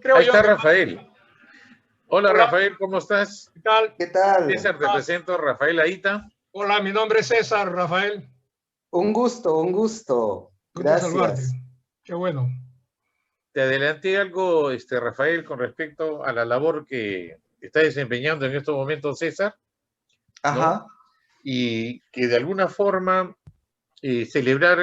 Creo Ahí yo está que... Rafael. Hola, Hola, Rafael, ¿cómo estás? ¿qué tal? ¿Qué tal? César, te presento, Rafael Aita. Hola, mi nombre es César, Rafael. Un gusto, un gusto. Gusto saludarte. Gracias. Qué bueno. Te adelanté algo, Rafael, con respecto a la labor que está desempeñando en estos momentos César, ¿no? Ajá. Y que de alguna forma celebrar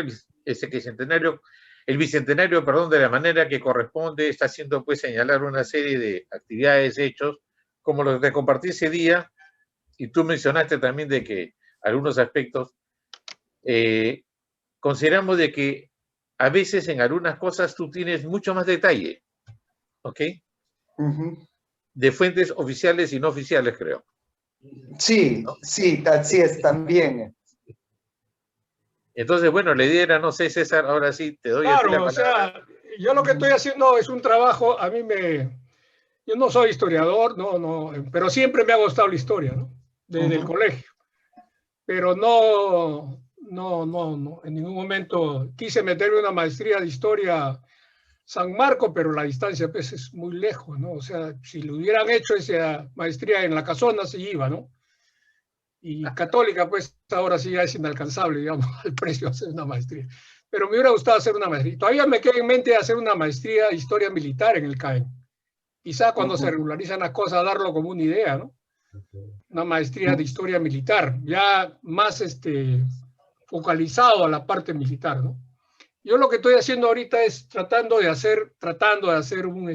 el bicentenario, perdón, de la manera que corresponde, está haciendo pues señalar una serie de actividades, hechos, como los que compartí ese día, y tú mencionaste también de que algunos aspectos consideramos de que a veces en algunas cosas tú tienes mucho más detalle, ¿ok? De fuentes oficiales y no oficiales, creo. Sí, ¿No? sí, así es también. Entonces, bueno, la idea era, no sé, César, ahora sí te doy a ti la Claro, o palabra. sea, yo lo que estoy haciendo es un trabajo, yo no soy historiador, no, pero siempre me ha gustado la historia, ¿no? Desde el colegio. Pero no, en ningún momento quise meterme una maestría de historia San Marco, pero la distancia pues es muy lejos, ¿no? O sea, si lo hubieran hecho esa maestría en la Casona, se iba, ¿no? Y católica, pues ahora sí ya es inalcanzable, digamos, el precio de hacer una maestría. Pero me hubiera gustado hacer una maestría. Todavía me queda en mente hacer una maestría de historia militar en el CAEN. Quizá cuando se regularizan las cosas, darlo como una idea, ¿no? Una maestría de historia militar, ya más focalizado a la parte militar, ¿no? Yo lo que estoy haciendo ahorita es tratando de hacer un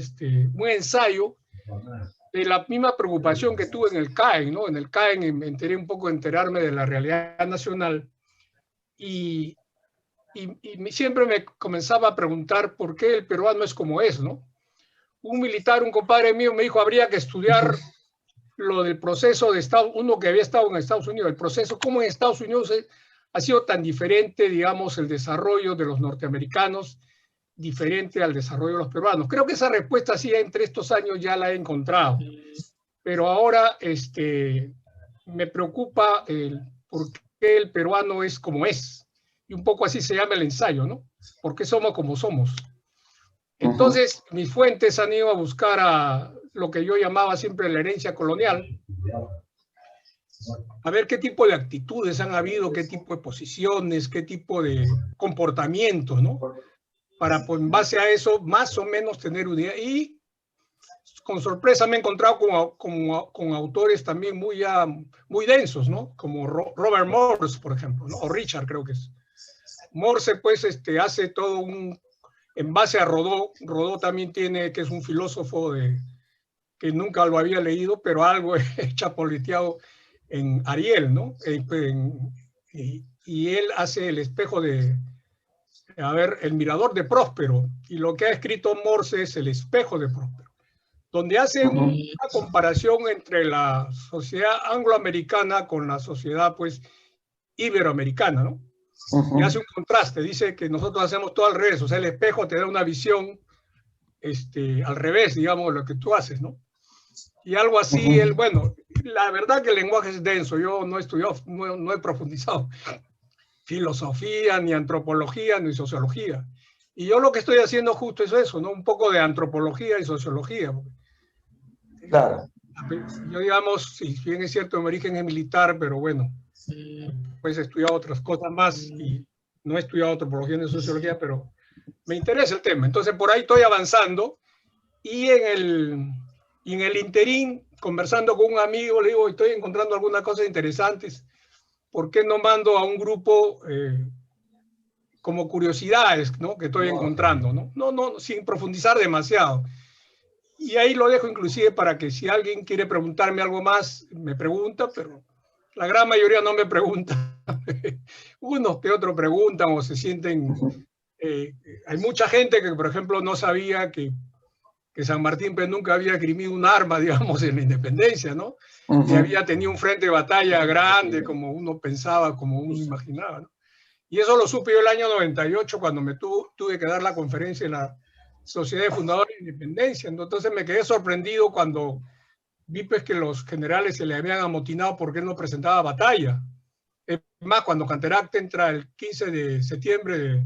ensayo de la misma preocupación que tuve en el CAEN, ¿no? En el CAEN me enteré un poco de enterarme de la realidad nacional y siempre me comenzaba a preguntar por qué el peruano es como es, ¿no? Un militar, un compadre mío me dijo, habría que estudiar lo del proceso de Estados Unidos, uno que había estado en Estados Unidos, el proceso, cómo en Estados Unidos ha sido tan diferente, digamos, el desarrollo de los norteamericanos, diferente al desarrollo de los peruanos. Creo que esa respuesta sí entre estos años ya la he encontrado, pero ahora me preocupa por qué el peruano es como es, y un poco así se llama el ensayo, ¿no? ¿Por qué somos como somos? Entonces, mis fuentes han ido a buscar a lo que yo llamaba siempre la herencia colonial, a ver qué tipo de actitudes han habido, qué tipo de posiciones, qué tipo de comportamientos, ¿no? Para, pues, en base a eso, más o menos tener una idea. Y con sorpresa me he encontrado con autores también muy densos, ¿no? Como Robert Morse, por ejemplo, ¿no? O Richard, creo que es. Morse, pues, hace todo en base a Rodó también tiene, que es un filósofo que nunca lo había leído, pero algo he chapoleteado en Ariel, ¿no? Y él hace el espejo el mirador de Próspero, y lo que ha escrito Morse es el espejo de Próspero, donde hace una comparación entre la sociedad angloamericana con la sociedad, pues, iberoamericana, ¿no? Y hace un contraste, dice que nosotros hacemos todo al revés, o sea, el espejo te da una visión al revés, digamos, lo que tú haces, ¿no? Y algo así, bueno, la verdad que el lenguaje es denso, yo no he estudiado, no he profundizado filosofía, ni antropología, ni sociología. Y yo lo que estoy haciendo justo es eso, ¿no? Un poco de antropología y sociología. Claro. Yo, digamos, si bien es cierto, mi origen es militar, pero bueno, pues he estudiado otras cosas más y no he estudiado antropología ni sociología, pero me interesa el tema. Entonces, por ahí estoy avanzando y en el interín, conversando con un amigo, le digo, estoy encontrando algunas cosas interesantes. ¿Por qué no mando a un grupo como curiosidades, ¿no? Que estoy encontrando, ¿no? No, sin profundizar demasiado. Y ahí lo dejo inclusive para que si alguien quiere preguntarme algo más, me pregunta, pero la gran mayoría no me pregunta. Unos que otros preguntan o se sienten... hay mucha gente que, por ejemplo, no sabía que San Martín pues, nunca había esgrimido un arma, digamos, en la independencia, ¿no? Ni había tenido un frente de batalla grande como uno pensaba, como uno imaginaba, ¿no? Y eso lo supe yo el año 98 cuando me tuve que dar la conferencia en la Sociedad de Fundadores de Independencia. Entonces me quedé sorprendido cuando vi pues, que los generales se le habían amotinado porque él no presentaba batalla. Es más, cuando Canterac entra el 15 de septiembre de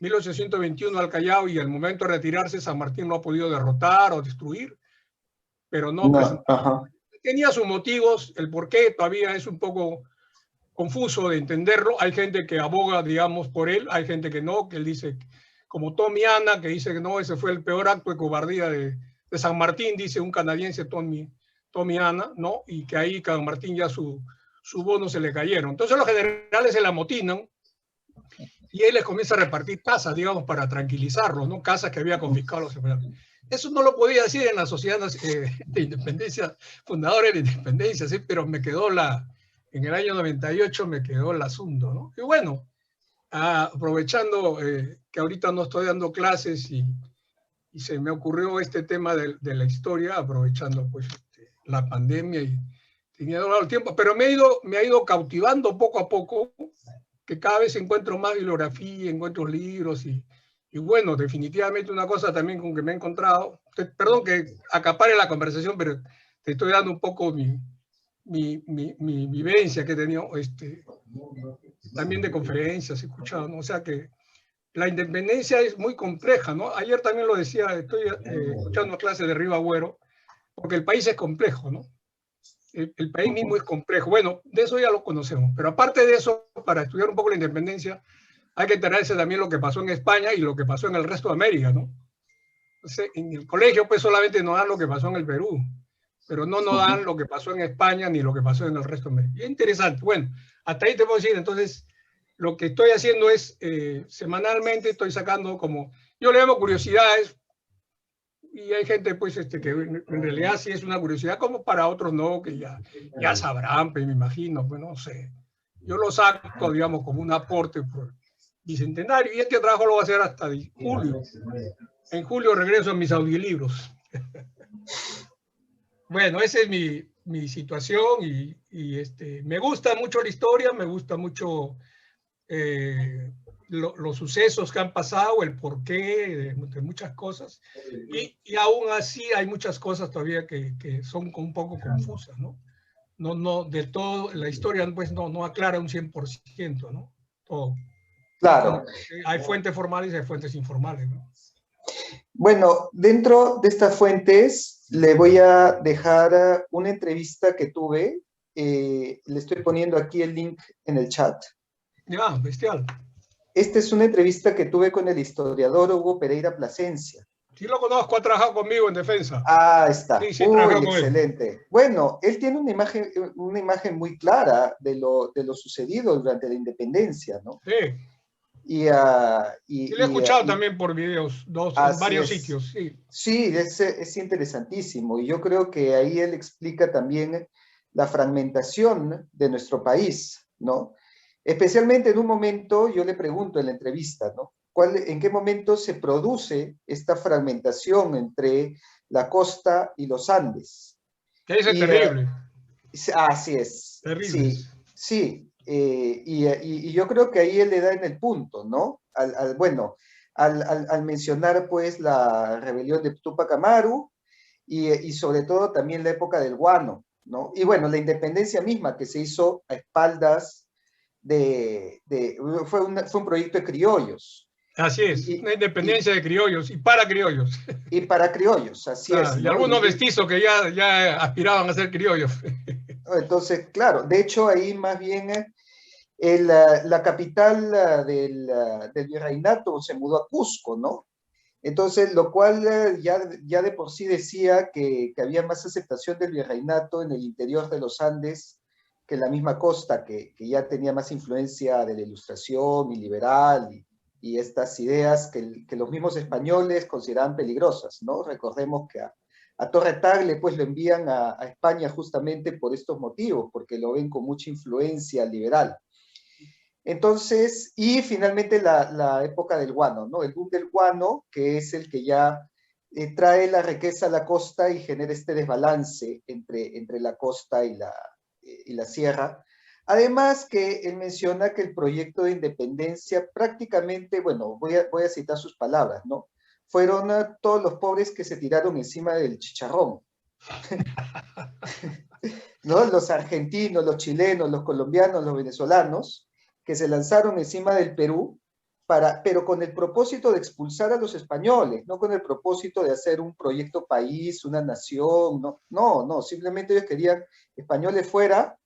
1821 al Callao y al momento de retirarse San Martín no ha podido derrotar o destruir, pero no, pues tenía sus motivos, el por qué todavía es un poco confuso de entenderlo. Hay gente que aboga, digamos, por él, hay gente que no, que él dice, como Tommy Anna, que dice que no, ese fue el peor acto de cobardía de San Martín, dice un canadiense, Tommy Anna, ¿no? Y que ahí San Martín ya su bono se le cayeron. Entonces los generales se la amotinan y él les comienza a repartir casas, digamos, para tranquilizarlos, ¿no? Casas que había confiscado los españoles. Eso no lo podía decir en la sociedad de independencia, fundadores de independencia, ¿sí? Pero me quedó en el año 98 me quedó el asunto, ¿no? Y bueno, aprovechando que ahorita no estoy dando clases y se me ocurrió este tema de la historia, aprovechando pues la pandemia y tenía dado el tiempo, pero me ha ido cautivando poco a poco, que cada vez encuentro más bibliografía, encuentro libros y bueno, definitivamente una cosa también con que me he encontrado, perdón que acapare la conversación, pero te estoy dando un poco mi vivencia que he tenido, también de conferencias he escuchado, ¿no? O sea que la independencia es muy compleja, ¿no? Ayer también lo decía, estoy escuchando clases de Río Agüero, porque el país es complejo, ¿no? El país mismo es complejo. Bueno, de eso ya lo conocemos, pero aparte de eso, para estudiar un poco la independencia, hay que enterarse también lo que pasó en España y lo que pasó en el resto de América, ¿no? Entonces, en el colegio pues solamente nos dan lo que pasó en el Perú, pero no nos dan lo que pasó en España ni lo que pasó en el resto de América. Y es interesante. Bueno, hasta ahí te puedo decir, entonces, lo que estoy haciendo es, semanalmente estoy sacando como, yo le llamo curiosidades, y hay gente pues que en realidad sí es una curiosidad, como para otros no, que ya sabrán, pues me imagino, pues no sé. Yo lo saco, digamos, como un aporte por bicentenario, y este trabajo lo voy a hacer hasta julio. En julio regreso a mis audiolibros. Bueno, esa es mi situación y me gusta mucho la historia, me gusta mucho los sucesos que han pasado, el porqué de muchas cosas, y aún así hay muchas cosas todavía que son un poco confusas, ¿no? No, de todo, la historia pues no aclara un 100%, ¿no? Todo. Claro. Hay fuentes formales y hay fuentes informales, ¿no? Bueno, dentro de estas fuentes le voy a dejar una entrevista que tuve, le estoy poniendo aquí el link en el chat. Ya, bestial. Esta es una entrevista que tuve con el historiador Hugo Pereira Plasencia. Sí lo conozco, ha trabajado conmigo en defensa. Ah, está. Sí, trabajado con excelente. Él. Bueno, él tiene una imagen muy clara de lo sucedido durante la independencia, ¿no? Sí. Y lo he escuchado también por videos, en varios sitios. Sí, sí es interesantísimo. Y yo creo que ahí él explica también la fragmentación de nuestro país, ¿no? Especialmente en un momento, yo le pregunto en la entrevista, ¿no? ¿En qué momento se produce esta fragmentación entre la costa y los Andes? Que es terrible. Así es. Terrible. Sí. Y yo creo que ahí él le da en el punto, ¿no? Al mencionar pues la rebelión de Tupac Amaru y sobre todo también la época del guano, ¿no? Y bueno, la independencia misma que se hizo a espaldas fue un proyecto de criollos. Así es, una independencia de criollos y para criollos. Y para criollos, así es. Y algunos mestizos que ya aspiraban a ser criollos. Entonces, claro, de hecho ahí más bien la capital del virreinato se mudó a Cusco, ¿no? Entonces, lo cual ya de por sí decía que había más aceptación del virreinato en el interior de los Andes que en la misma costa, que ya tenía más influencia de la Ilustración y liberal y estas ideas que los mismos españoles consideraban peligrosas, ¿no? Recordemos que a Torre Tagle pues lo envían a España justamente por estos motivos, porque lo ven con mucha influencia liberal. Entonces, y finalmente la época del guano, ¿no? El boom del guano, que es el que ya trae la riqueza a la costa y genera este desbalance entre la costa y la sierra. Además que él menciona que el proyecto de independencia prácticamente, bueno, voy a citar sus palabras, ¿no? Fueron todos los pobres que se tiraron encima del chicharrón. ¿No? Los argentinos, los chilenos, los colombianos, los venezolanos, que se lanzaron encima del Perú pero con el propósito de expulsar a los españoles, no con el propósito de hacer un proyecto país, una nación, no, simplemente ellos querían españoles fuera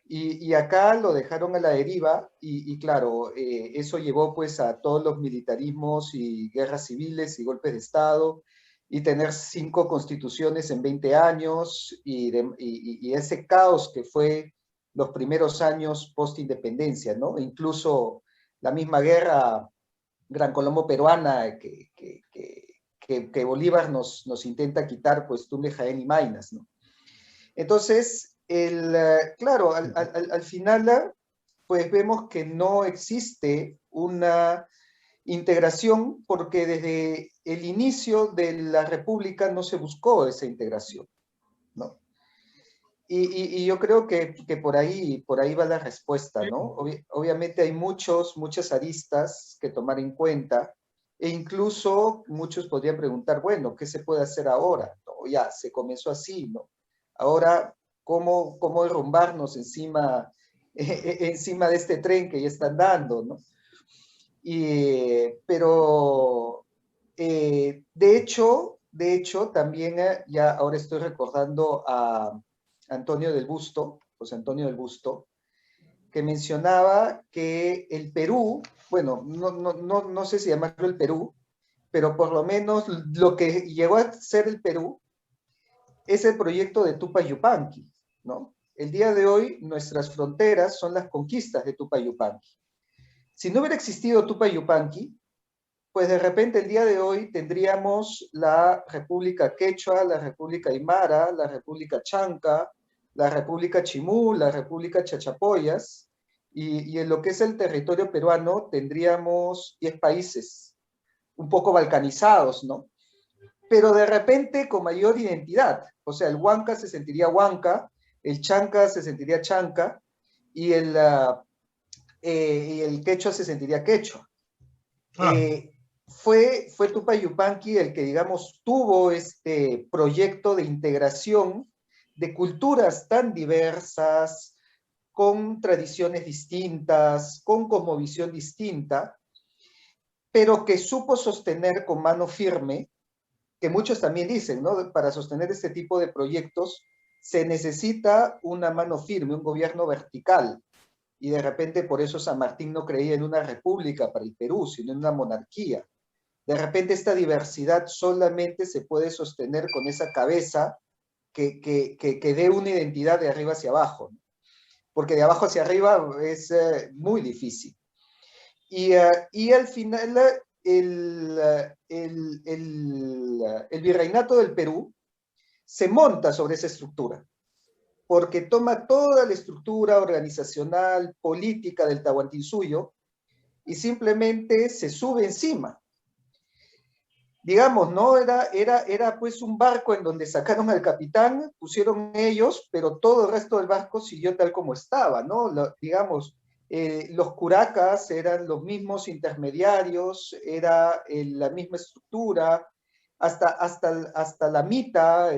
y acá lo dejaron a la deriva y claro, eso llevó pues a todos los militarismos y guerras civiles y golpes de Estado y tener 5 constituciones en 20 años y ese caos que fue los primeros años post-independencia, ¿no? Incluso la misma guerra Gran Colombo peruana que Bolívar nos intenta quitar, pues Tumbes, Jaén y Maynas, ¿no? Entonces, claro, al final, pues vemos que no existe una integración porque desde el inicio de la República no se buscó esa integración, ¿no? Y yo creo que por ahí va la respuesta, ¿no? Obviamente hay muchas aristas que tomar en cuenta, e incluso muchos podrían preguntar, bueno, ¿qué se puede hacer ahora? ¿No? Ya, se comenzó así, ¿no? Ahora, ¿cómo derrumbarnos encima de este tren que ya están dando, ¿no? Pero, de hecho, también ya ahora estoy recordando a Antonio del Busto, José Antonio del Busto, que mencionaba que el Perú, bueno, no sé si llamarlo el Perú, pero por lo menos lo que llegó a ser el Perú es el proyecto de Tupac Yupanqui, ¿no? El día de hoy nuestras fronteras son las conquistas de Tupac Yupanqui. Si no hubiera existido Tupac Yupanqui, pues de repente el día de hoy tendríamos la República Quechua, la República Aymara, la República Chanca, la República Chimú, la República Chachapoyas, y en lo que es el territorio peruano tendríamos 10 países, un poco balcanizados, ¿no? Pero de repente con mayor identidad. O sea, el Huanca se sentiría Huanca, el Chanca se sentiría Chanca, y el Quechua se sentiría Quechua. Fue Tupac Yupanqui el que, digamos, tuvo este proyecto de integración de culturas tan diversas, con tradiciones distintas, con cosmovisión distinta, pero que supo sostener con mano firme, que muchos también dicen, ¿no? Para sostener este tipo de proyectos se necesita una mano firme, un gobierno vertical, y de repente por eso San Martín no creía en una república para el Perú, sino en una monarquía. De repente esta diversidad solamente se puede sostener con esa cabeza que dé una identidad de arriba hacia abajo, ¿no? Porque de abajo hacia arriba es muy difícil. Y al final el virreinato del Perú se monta sobre esa estructura, porque toma toda la estructura organizacional, política del Tahuantinsuyo y simplemente se sube encima. Digamos, ¿no? Era pues un barco en donde sacaron al capitán, pusieron ellos, pero todo el resto del barco siguió tal como estaba, ¿no? digamos, los curacas eran los mismos intermediarios, era la misma estructura, hasta la mita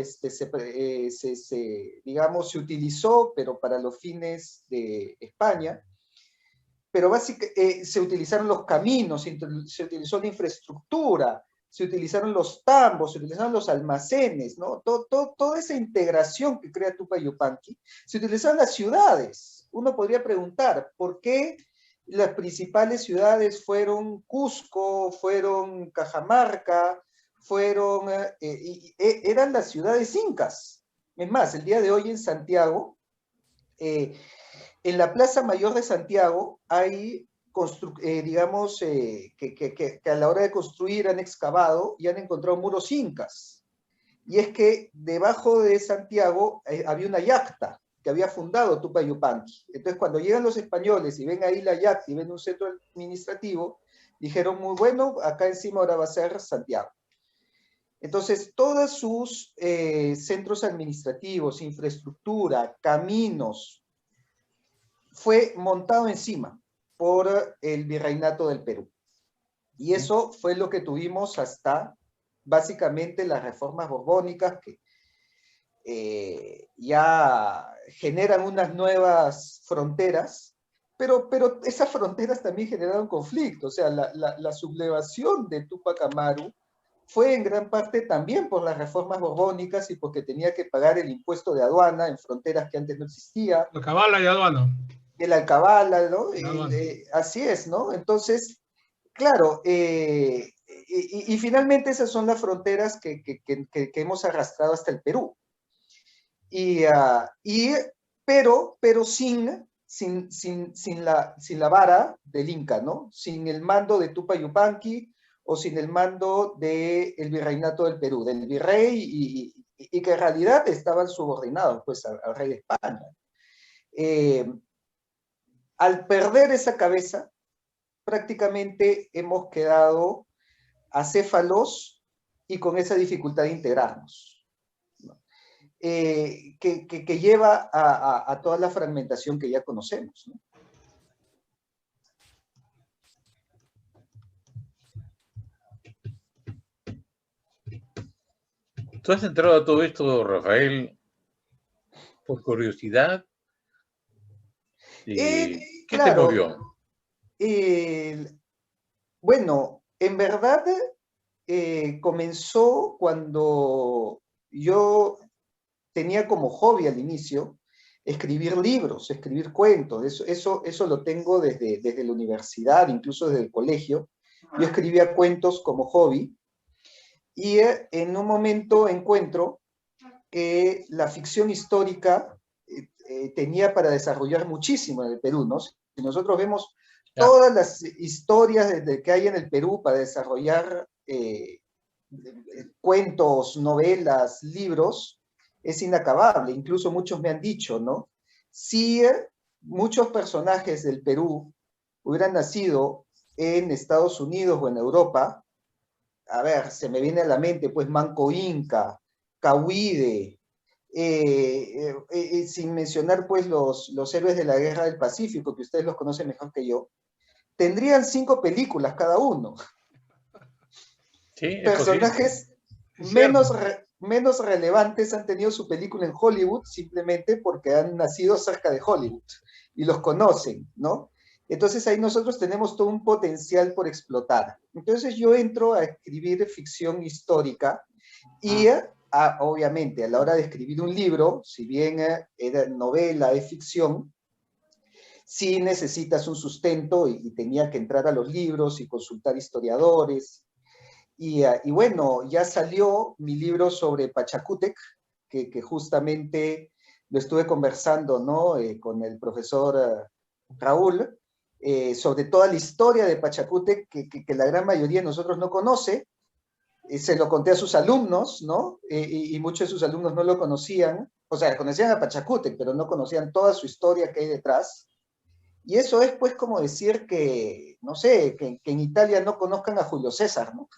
digamos, se utilizó, pero para los fines de España, pero básicamente se utilizaron los caminos, se utilizó la infraestructura, se utilizaron los tambos, se utilizaron los almacenes, ¿no? Toda esa integración que crea Tupac Yupanqui, se utilizaron las ciudades. Uno podría preguntar, ¿por qué las principales ciudades fueron Cusco, fueron Cajamarca, eran las ciudades incas? Es más, el día de hoy en Santiago, en la Plaza Mayor de Santiago hay, digamos, que a la hora de construir han excavado y han encontrado muros incas. Y es que debajo de Santiago había una yacta que había fundado Tupac Yupanqui. Entonces, cuando llegan los españoles y ven ahí la yacta y ven un centro administrativo, dijeron, muy bueno, acá encima ahora va a ser Santiago. Entonces, todos sus centros administrativos, infraestructura, caminos, fue montado encima por el virreinato del Perú. Y eso fue lo que tuvimos hasta básicamente las reformas borbónicas que ya generan unas nuevas fronteras, pero esas fronteras también generaron conflicto. O sea, la sublevación de Túpac Amaru fue en gran parte también por las reformas borbónicas y porque tenía que pagar el impuesto de aduana en fronteras que antes no existía. La cabala y aduana. El alcabala, ¿no? Aduana. Así es, ¿no? Entonces, claro, y finalmente esas son las fronteras que hemos arrastrado hasta el Perú. Pero sin la vara del Inca, ¿no? Sin el mando de Tupac Yupanqui o sin el mando del virreinato del Perú, del virrey, y que en realidad estaban subordinados pues, al rey de España. Al perder esa cabeza, prácticamente hemos quedado acéfalos y con esa dificultad de integrarnos, ¿no? Que lleva a toda la fragmentación que ya conocemos, ¿no? ¿Tú has entrado a todo esto, Rafael, por curiosidad? ¿Qué te movió? Bueno, en verdad comenzó cuando yo tenía como hobby al inicio escribir libros, escribir cuentos. Eso lo tengo desde la universidad, incluso desde el colegio. Yo escribía cuentos como hobby y en un momento encuentro que la ficción histórica tenía para desarrollar muchísimo en el Perú, ¿no? Si nosotros vemos todas las historias que hay en el Perú para desarrollar cuentos, novelas, libros, es inacabable. Incluso muchos me han dicho, ¿no? Si muchos personajes del Perú hubieran nacido en Estados Unidos o en Europa, a ver, se me viene a la mente, pues, Manco Inca, Cahuide, sin mencionar, pues, los héroes de la Guerra del Pacífico, que ustedes los conocen mejor que yo, tendrían 5 películas cada uno. Sí, personajes menos relevantes han tenido su película en Hollywood simplemente porque han nacido cerca de Hollywood y los conocen, ¿no? Entonces ahí nosotros tenemos todo un potencial por explotar. Entonces yo entro a escribir ficción histórica y obviamente a la hora de escribir un libro, si bien era novela, es ficción, sí necesitas un sustento y tenía que entrar a los libros y consultar historiadores. Y bueno, ya salió mi libro sobre Pachacútec, que justamente lo estuve conversando, ¿no? Con el profesor Raúl, sobre toda la historia de Pachacútec, que la gran mayoría de nosotros no conoce. Se lo conté a sus alumnos, ¿no? Y muchos de sus alumnos no lo conocían, o sea, conocían a Pachacútec, pero no conocían toda su historia que hay detrás. Y eso es, pues, como decir que, no sé, que en Italia no conozcan a Julio César, ¿no?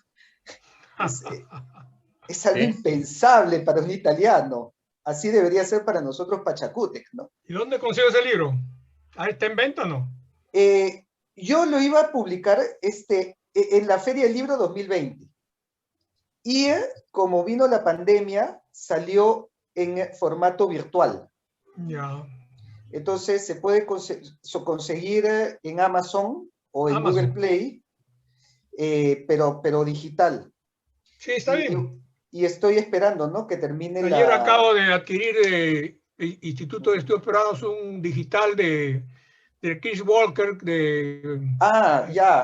Es algo impensable para un italiano. Así debería ser para nosotros Pachacútec, ¿no? ¿Y dónde consigo ese libro? ¿Está en venta o no? Yo lo iba a publicar en la Feria del Libro 2020. Y como vino la pandemia, salió en formato virtual. Ya. Entonces se puede conseguir en Amazon o en Google Play, pero digital. Sí, está bien. Y estoy esperando, ¿no? Que termine Ayer acabo de adquirir el Instituto de Estudios Peruanos un digital de Chris Walker de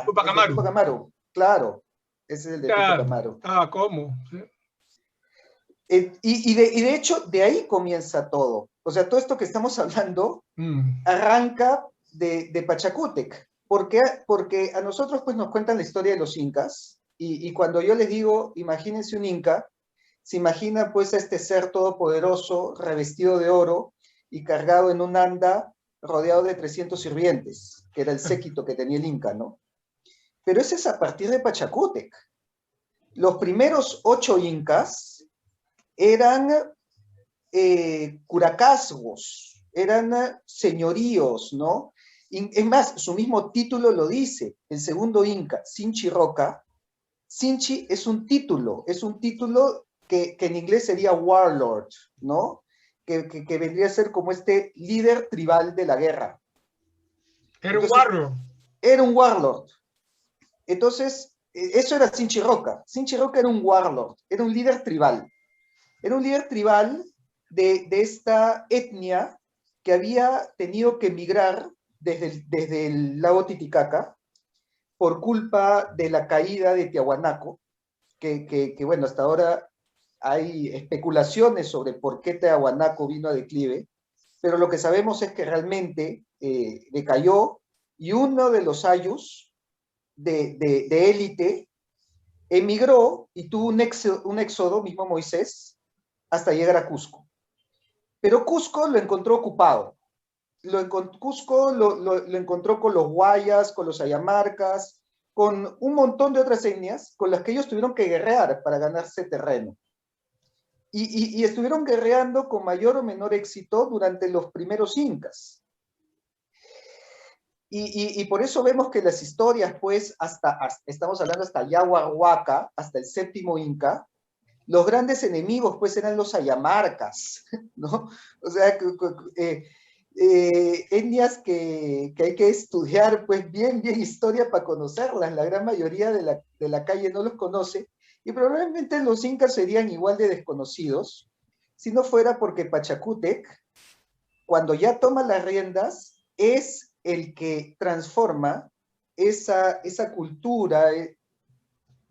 Túpac Amaru. Túpac Amaru, claro. Ese es el de Túpac Amaru. ¿Cómo? ¿Sí? Y de hecho, de ahí comienza todo. O sea, todo esto que estamos hablando arranca de Pachacútec. Porque a nosotros pues nos cuentan la historia de los incas. Y cuando yo les digo, imagínense un inca, se imagina pues a este ser todopoderoso, revestido de oro y cargado en un anda rodeado de 300 sirvientes, que era el séquito que tenía el inca, ¿no? Pero ese es a partir de Pachacútec. Los primeros 8 incas eran curacazgos, eran señoríos, ¿no? Y, es más, su mismo título lo dice, el segundo inca, Sinchi Roca. Sinchi es un título que en inglés sería warlord, ¿no? Que vendría a ser como este líder tribal de la guerra. Era un Entonces, warrior. era un warlord. Entonces, eso era Sinchi Roca. Sinchi Roca era un warlord, era un líder tribal. Era un líder tribal de esta etnia que había tenido que emigrar desde el lago Titicaca por culpa de la caída de Tiahuanaco, que bueno, hasta ahora hay especulaciones sobre por qué Tiahuanaco vino a declive, pero lo que sabemos es que realmente decayó y uno de los ayus de élite emigró y tuvo un éxodo, mismo Moisés, hasta llegar a Cusco. Pero Cusco lo encontró ocupado. Cusco lo encontró con los guayas, con los ayamarcas, con un montón de otras etnias con las que ellos tuvieron que guerrear para ganarse terreno. Y estuvieron guerreando con mayor o menor éxito durante los primeros incas. Y por eso vemos que las historias, pues, estamos hablando hasta Yahuahuaca, hasta el séptimo inca, los grandes enemigos, pues, eran los ayamarcas, ¿no? O sea, etnias que hay que estudiar, pues, bien historia para conocerlas. La gran mayoría de la calle no los conoce, y probablemente los incas serían igual de desconocidos, si no fuera porque Pachacútec, cuando ya toma las riendas, es el que transforma esa cultura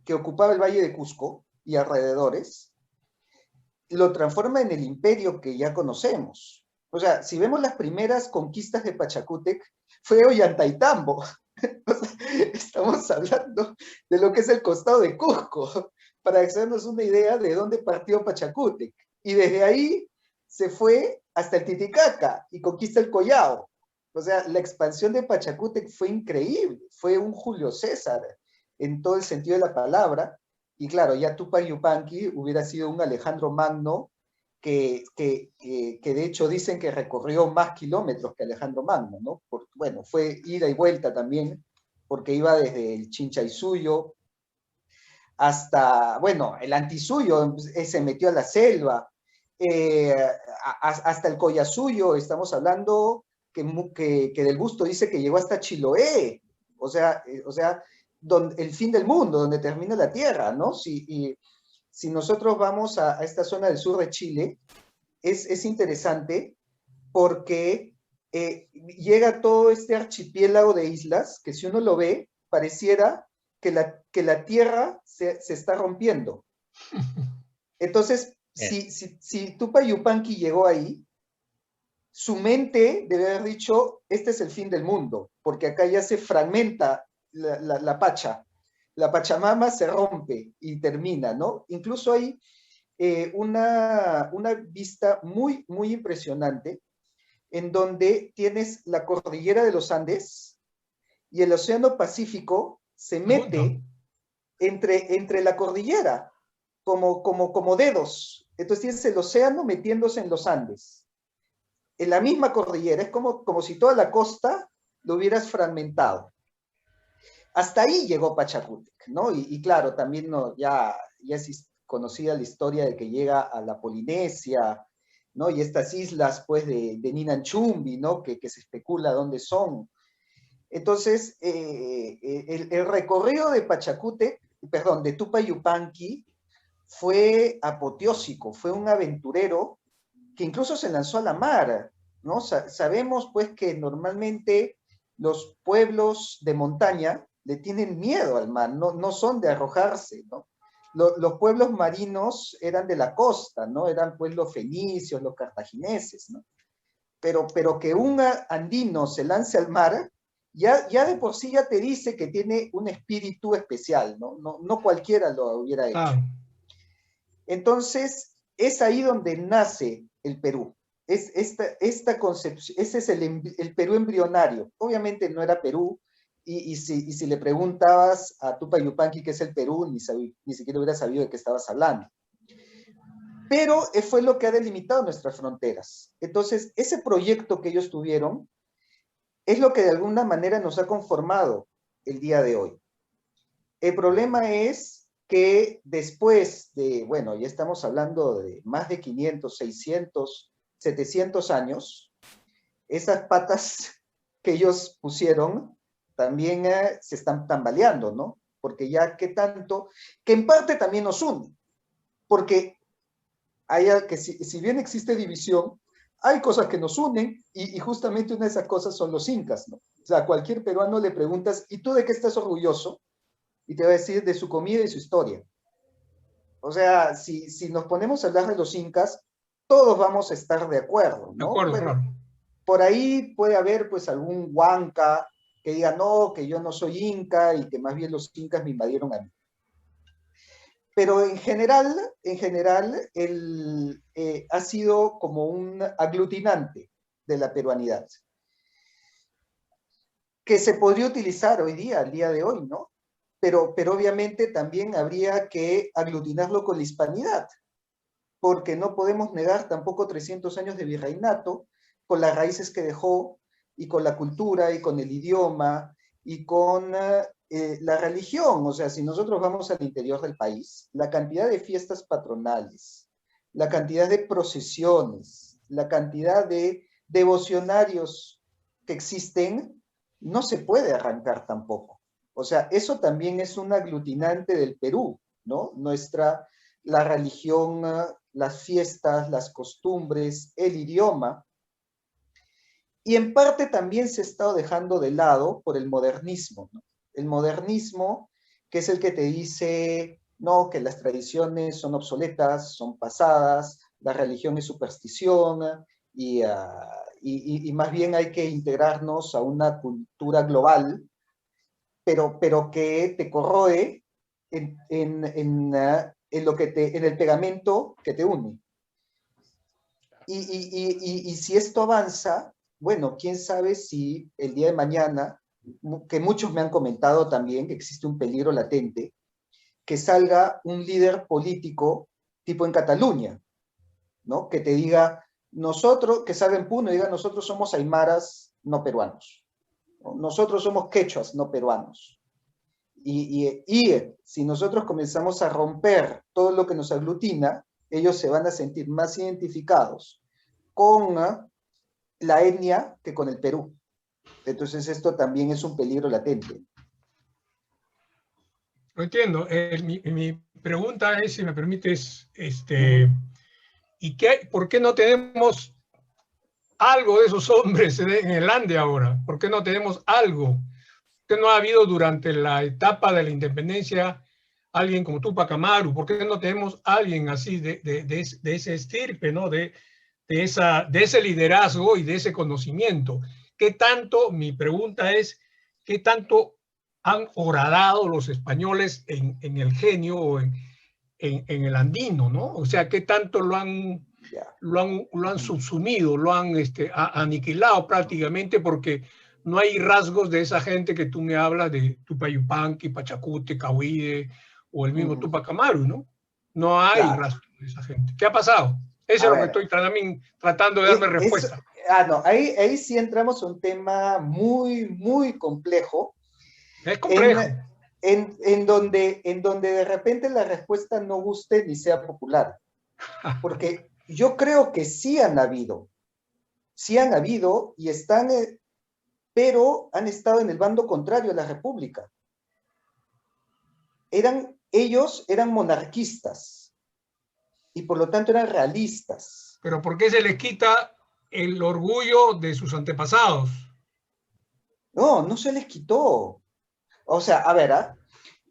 que ocupaba el Valle de Cusco y alrededores, lo transforma en el imperio que ya conocemos. O sea, si vemos las primeras conquistas de Pachacútec, fue Ollantaytambo. O sea, estamos hablando de lo que es el costado de Cusco, para hacernos una idea de dónde partió Pachacútec. Y desde ahí se fue hasta el Titicaca y conquista el Collao. O sea, la expansión de Pachacútec fue increíble, fue un Julio César en todo el sentido de la palabra. Y claro, ya Tupac Yupanqui hubiera sido un Alejandro Magno que de hecho dicen que recorrió más kilómetros que Alejandro Magno, ¿no? Bueno, fue ida y vuelta también, porque iba desde el Chinchaysuyo hasta, bueno, el Antisuyo se metió a la selva, hasta el Collasuyo, estamos hablando que Del Busto dice que llegó hasta Chiloé, o sea el fin del mundo, donde termina la tierra, ¿no? Si nosotros vamos a esta zona del sur de Chile, es interesante porque llega todo este archipiélago de islas que si uno lo ve, pareciera que la tierra se está rompiendo. Entonces, si Tupac Yupanqui llegó ahí, su mente debe haber dicho, este es el fin del mundo, porque acá ya se fragmenta la Pacha. La Pachamama se rompe y termina, ¿no? Incluso hay una vista muy impresionante en donde tienes la cordillera de los Andes y el Océano Pacífico se mete entre la cordillera, como dedos. Entonces tienes el océano metiéndose en los Andes. En la misma cordillera, es como si toda la costa lo hubieras fragmentado. Hasta ahí llegó Pachacútec, ¿no? Y claro, también ya es conocida la historia de que llega a la Polinesia, ¿no? Y estas islas, pues, de Ninanchumbi, ¿no? Que se especula dónde son. Entonces, el recorrido de Pachacútec, perdón, de Tupac Yupanqui, fue apoteósico, fue un aventurero que incluso se lanzó a la mar, ¿no? Sabemos, pues, que normalmente los pueblos de montaña le tienen miedo al mar, no son de arrojarse, ¿no? Los pueblos marinos eran de la costa, ¿no? Eran, pues, los fenicios, los cartagineses, ¿no? Pero que un andino se lance al mar, ya de por sí ya te dice que tiene un espíritu especial, ¿no? No cualquiera lo hubiera hecho. Entonces, es ahí donde nace el Perú. Esta concepción, ese es el Perú embrionario. Obviamente no era Perú, y si le preguntabas a Tupac Yupanqui qué es el Perú, ni siquiera hubiera sabido de qué estabas hablando. Pero fue lo que ha delimitado nuestras fronteras. Entonces, ese proyecto que ellos tuvieron es lo que de alguna manera nos ha conformado el día de hoy. El problema es que después de, bueno, ya estamos hablando de más de 500, 600, 700 años, esas patas que ellos pusieron también se están tambaleando, ¿no? Porque ya que tanto, que en parte también nos une, porque que si bien existe división, hay cosas que nos unen y justamente una de esas cosas son los incas, ¿no? O sea, a cualquier peruano le preguntas, ¿y tú de qué estás orgulloso? Y te va a decir de su comida y su historia. O sea, si nos ponemos a hablar de los incas, todos vamos a estar de acuerdo, De ¿no? acuerdo, Bueno, claro. por ahí puede haber pues algún huanca que diga, no, que yo no soy inca y que más bien los incas me invadieron a mí. Pero en general ha sido como un aglutinante de la peruanidad, que se podría utilizar hoy día, al día de hoy, ¿no? Pero obviamente también habría que aglutinarlo con la hispanidad, porque no podemos negar tampoco 300 años de virreinato con las raíces que dejó y con la cultura y con el idioma y con la religión. O sea, si nosotros vamos al interior del país, la cantidad de fiestas patronales, la cantidad de procesiones, la cantidad de devocionarios que existen, no se puede arrancar tampoco. O sea, eso también es un aglutinante del Perú, ¿no? La religión, las fiestas, las costumbres, el idioma, y en parte también se ha estado dejando de lado por el modernismo, ¿no? El modernismo, que es el que te dice, no, que las tradiciones son obsoletas, son pasadas, la religión es superstición, y más bien hay que integrarnos a una cultura global, pero que te corroe en el pegamento que te une. Y si esto avanza, bueno, quién sabe si el día de mañana, que muchos me han comentado también que existe un peligro latente, que salga un líder político tipo en Cataluña, ¿no? Que te diga, nosotros, que salga en Puno y diga, nosotros somos aymaras no peruanos, ¿no? Nosotros somos quechuas no peruanos. Y si nosotros comenzamos a romper todo lo que nos aglutina, ellos se van a sentir más identificados con la etnia que con el Perú. Entonces esto también es un peligro latente. Lo entiendo. Mi pregunta es, si me permites, ¿y por qué no tenemos algo de esos hombres en el Ande ahora? ¿Por qué no tenemos algo? ¿Por qué no ha habido durante la etapa de la independencia alguien como Tupac Amaru? ¿Por qué no tenemos alguien así de ese estirpe, ¿no? De ese liderazgo y de ese conocimiento? ¿Qué tanto, mi pregunta es, qué tanto han horadado los españoles en el genio o en el andino, ¿no? O sea, qué tanto lo han subsumido, lo han aniquilado prácticamente, porque no hay rasgos de esa gente que tú me hablas, de Tupayupanqui, Pachacute, Cahuide o el mismo Tupac Amaru, ¿no? No hay Claro. rastros de esa gente. ¿Qué ha pasado? Eso A es lo que ver, estoy tratando de darle respuesta. no, ahí sí entramos a un tema muy, muy complejo, Es complejo. en donde de repente la respuesta no guste ni sea popular. Porque yo creo que sí han habido y están, pero han estado en el bando contrario a la República. Ellos eran monarquistas y por lo tanto eran realistas. Pero ¿por qué se les quita el orgullo de sus antepasados? No, no se les quitó. O sea, a ver,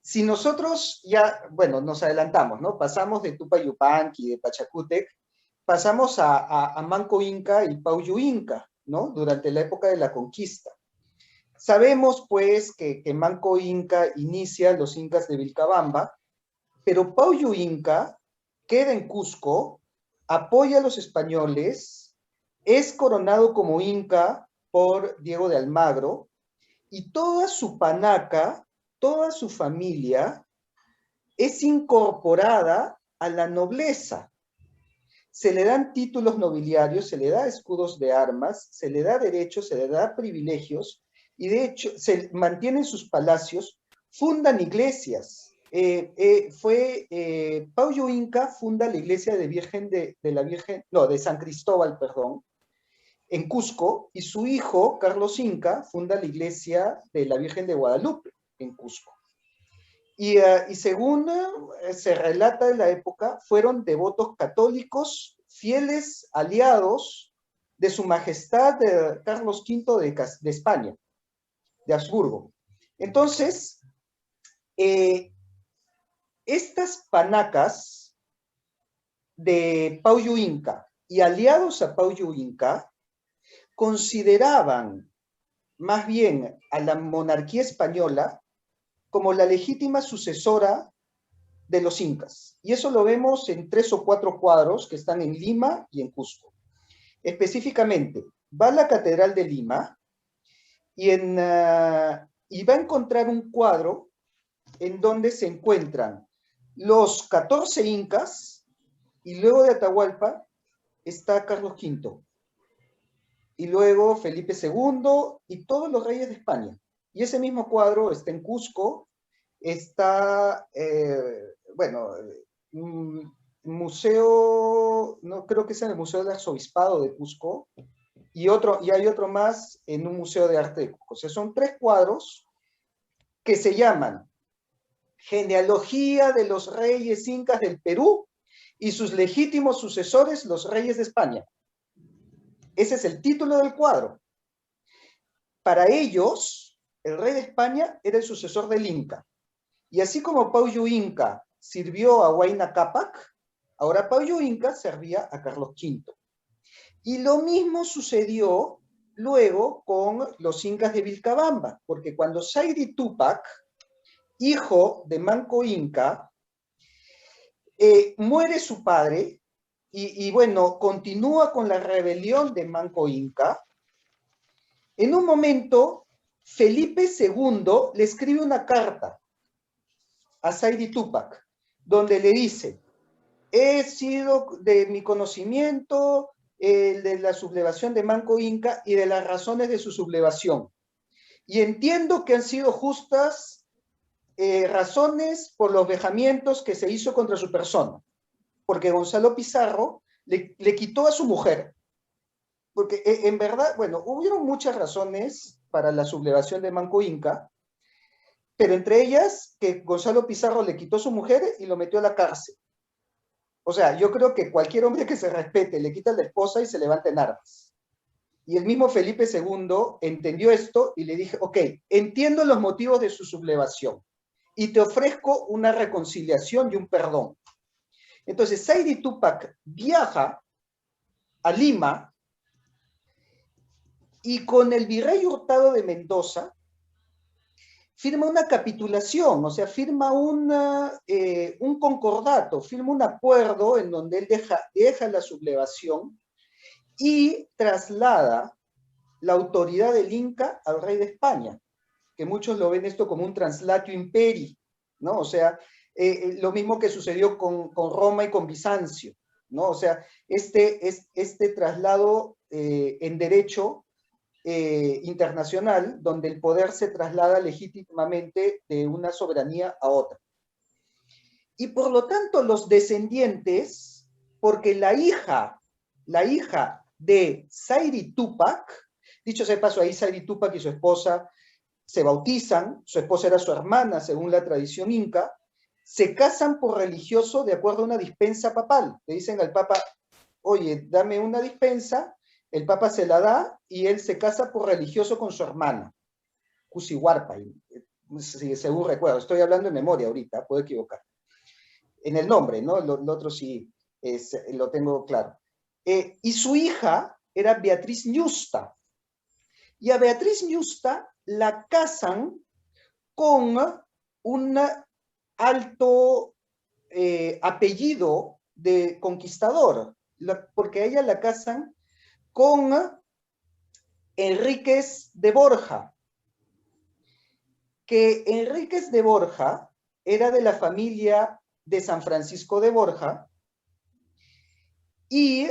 si nosotros ya, bueno, nos adelantamos, ¿no? Pasamos de Tupayupanqui, de Pachacútec, pasamos a Manco Inca y Pauyu Inca, ¿no? Durante la época de la conquista. Sabemos, pues, que Manco Inca inicia los incas de Vilcabamba, pero Pauyu Inca queda en Cusco, apoya a los españoles, es coronado como inca por Diego de Almagro, y toda su panaca, toda su familia, es incorporada a la nobleza. Se le dan títulos nobiliarios, se le da escudos de armas, se le da derechos, se le da privilegios, y de hecho se mantienen sus palacios, fundan iglesias. Pauyo Inca funda la iglesia de San Cristóbal, perdón, en Cusco, y su hijo, Carlos Inca, funda la iglesia de la Virgen de Guadalupe en Cusco. Y según se relata de la época, fueron devotos católicos, fieles aliados de su majestad Carlos V de España, de Habsburgo. Entonces, estas panacas de Paullo Inca y aliados a Paullo Inca consideraban más bien a la monarquía española como la legítima sucesora de los incas. Y eso lo vemos en 3 o 4 cuadros que están en Lima y en Cusco. Específicamente, va a la Catedral de Lima y va a encontrar un cuadro en donde se encuentran los 14 incas y luego de Atahualpa está Carlos V. Y luego Felipe II y todos los reyes de España. Y ese mismo cuadro está en Cusco, está, museo, no creo que sea en el Museo del Arzobispado de Cusco, y hay otro más en un museo de arte de Cusco. O sea, son 3 cuadros que se llaman Genealogía de los Reyes Incas del Perú y sus legítimos sucesores, los Reyes de España. Ese es el título del cuadro. Para ellos, el rey de España era el sucesor del Inca. Y así como Paullo Inca sirvió a Huayna Cápac, ahora Paullo Inca servía a Carlos V. Y lo mismo sucedió luego con los incas de Vilcabamba, porque cuando Saidi Tupac, hijo de Manco Inca, muere su padre, y bueno, continúa con la rebelión de Manco Inca, en un momento Felipe II le escribe una carta a Saidi Tupac, donde le dice: he sido de mi conocimiento de la sublevación de Manco Inca y de las razones de su sublevación, y entiendo que han sido justas razones por los vejamientos que se hizo contra su persona, porque Gonzalo Pizarro le quitó a su mujer, porque en verdad, bueno, hubieron muchas razones para la sublevación de Manco Inca, pero entre ellas que Gonzalo Pizarro le quitó a su mujer y lo metió a la cárcel. O sea, yo creo que cualquier hombre que se respete le quita a la esposa y se levanta en armas. Y el mismo Felipe II entendió esto y le dije: ok, entiendo los motivos de su sublevación y te ofrezco una reconciliación y un perdón. Entonces, Saidi Tupac viaja a Lima y con el virrey Hurtado de Mendoza firma una capitulación, o sea, firma un concordato, firma un acuerdo en donde él deja la sublevación y traslada la autoridad del Inca al rey de España, que muchos lo ven esto como un translatio imperi, ¿no? O sea, lo mismo que sucedió con Roma y con Bizancio, ¿no? O sea, este traslado en derecho internacional, donde el poder se traslada legítimamente de una soberanía a otra. Y por lo tanto, los descendientes, porque la hija de Saidi Tupac, dicho sea de paso, ahí Saidi Tupac y su esposa se bautizan, su esposa era su hermana según la tradición inca, se casan por religioso de acuerdo a una dispensa papal. Le dicen al papa: oye, dame una dispensa, el papa se la da y él se casa por religioso con su hermana, Cusihuarpa, según recuerdo, estoy hablando de memoria ahorita, puedo equivocar. En el nombre, ¿no? Lo otro sí lo tengo claro. Y su hija era Beatriz Ñusta. Y a Beatriz Ñusta la casan con un alto apellido de conquistador, porque a ella la casan con Enríquez de Borja, que Enríquez de Borja era de la familia de San Francisco de Borja y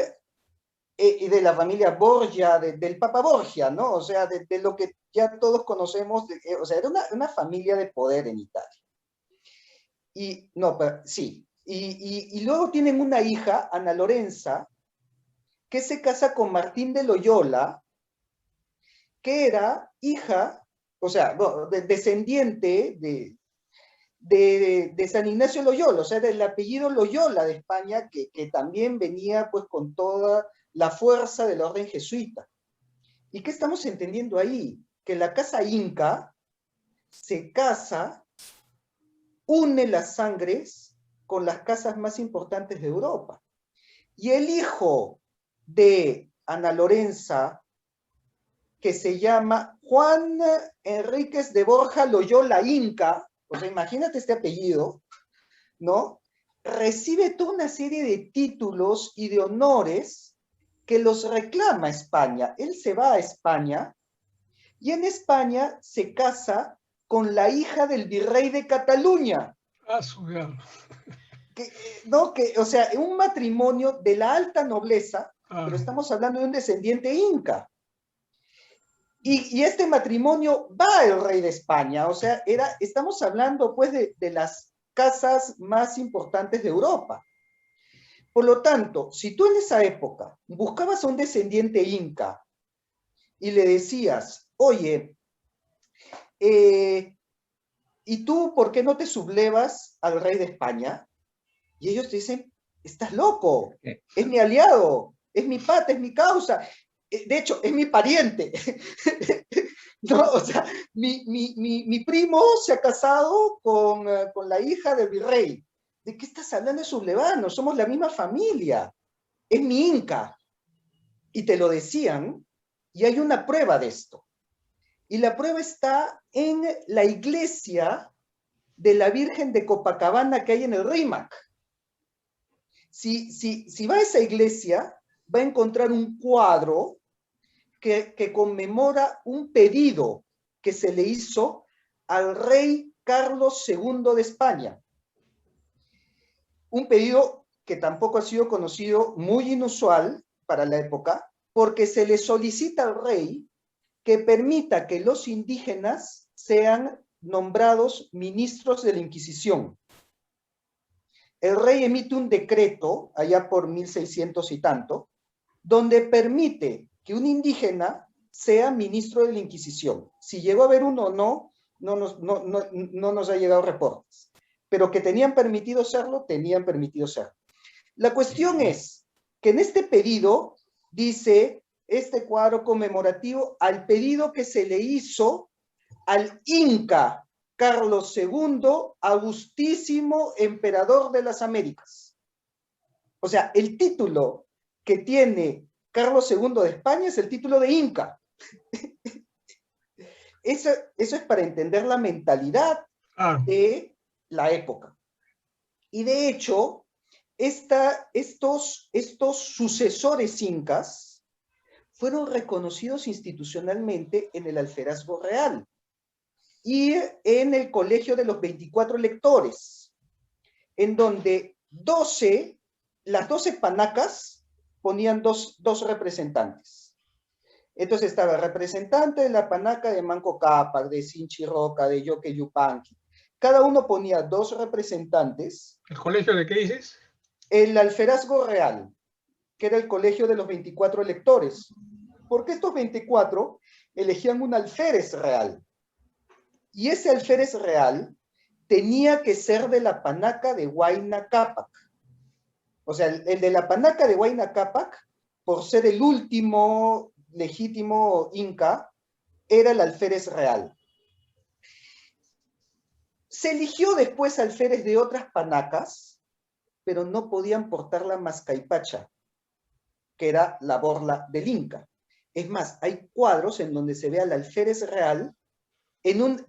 de la familia Borgia, del Papa Borgia, ¿no? O sea, de lo que ya todos conocemos, o sea, era una familia de poder en Italia. Y, no, sí, y luego tienen una hija, Ana Lorenza, que se casa con Martín de Loyola, que era hija, o sea, descendiente de San Ignacio Loyola, o sea, del apellido Loyola de España, que también venía pues con toda la fuerza de la orden jesuita. ¿Y qué estamos entendiendo ahí? Que la casa inca se casa, une las sangres con las casas más importantes de Europa. Y el hijo de Ana Lorenza, que se llama Juan Enríquez de Borja Loyola Inca, o sea, imagínate este apellido, ¿no? Recibe toda una serie de títulos y de honores que los reclama España. Él se va a España y en España se casa con la hija del virrey de Cataluña. Ah, su diablo. ¿No? O sea, un matrimonio de la alta nobleza, pero Ah, estamos hablando de un descendiente inca. Y este matrimonio va el rey de España, o sea, estamos hablando pues de las casas más importantes de Europa. Por lo tanto, si tú en esa época buscabas a un descendiente inca y le decías, oye, ¿y tú por qué no te sublevas al rey de España? Y ellos te dicen, estás loco, es mi aliado, es mi pata, es mi causa. De hecho, es mi pariente. No, o sea, mi primo se ha casado con la hija del virrey. ¿De qué estás hablando? De sublevanos, somos la misma familia. Es mi inca. Y te lo decían, y hay una prueba de esto. Y la prueba está en la iglesia de la Virgen de Copacabana que hay en el Rímac. Si va a esa iglesia, va a encontrar un cuadro que conmemora un pedido que se le hizo al rey Carlos II de España. Un pedido que tampoco ha sido conocido, muy inusual para la época, porque se le solicita al rey que permita que los indígenas sean nombrados ministros de la Inquisición. El rey emite un decreto, allá por 1600 y tanto, donde permite que un indígena sea ministro de la Inquisición. Si llegó a haber uno o no, no nos ha llegado reportes. Pero que tenían permitido serlo, tenían permitido serlo. La cuestión es que en este pedido dice este cuadro conmemorativo al pedido que se le hizo al Inca Carlos II, Augustísimo Emperador de las Américas. O sea, el título que tiene Carlos II de España es el título de Inca. Eso es para entender la mentalidad de la época. Y de hecho, estos sucesores incas fueron reconocidos institucionalmente en el Alferazgo Real y en el Colegio de los 24 Lectores, en donde las 12 panacas ponían dos representantes. Entonces estaba el representante de la panaca de Manco Cápac, de Sinchiroca, de Yoque Yupanqui. Cada uno ponía 2 representantes. ¿El colegio de qué dices? El Alferazgo Real, que era el colegio de los 24 electores. Porque estos 24 elegían un alférez real. Y ese alférez real tenía que ser de la panaca de Huayna Cápac. O sea, el de la panaca de Huayna Cápac, por ser el último legítimo inca, era el alférez real. Se eligió después alférez de otras panacas, pero no podían portar la mascaipacha, que era la borla del inca. Es más, hay cuadros en donde se ve al alférez real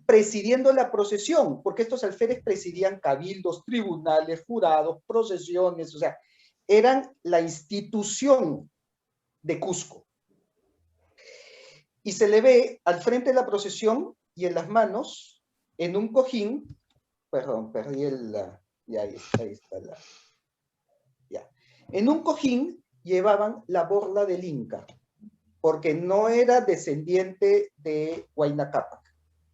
presidiendo la procesión, porque estos alférez presidían cabildos, tribunales, jurados, procesiones, o sea, eran la institución de Cusco. Y se le ve al frente de la procesión y en las manos, en un cojín, perdón, perdí ya ahí está ya. En un cojín llevaban la borla del Inca, porque no era descendiente de Huayna Cápac.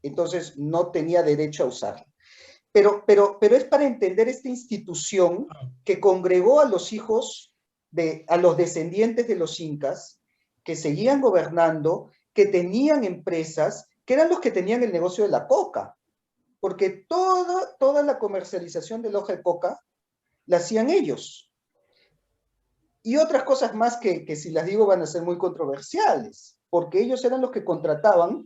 Entonces no tenía derecho a usarla. Pero es para entender esta institución que congregó a los hijos a los descendientes de los incas, que seguían gobernando, que tenían empresas, que eran los que tenían el negocio de la coca, porque toda la comercialización de la hoja de coca la hacían ellos. Y otras cosas más que si las digo van a ser muy controversiales, porque ellos eran los que contrataban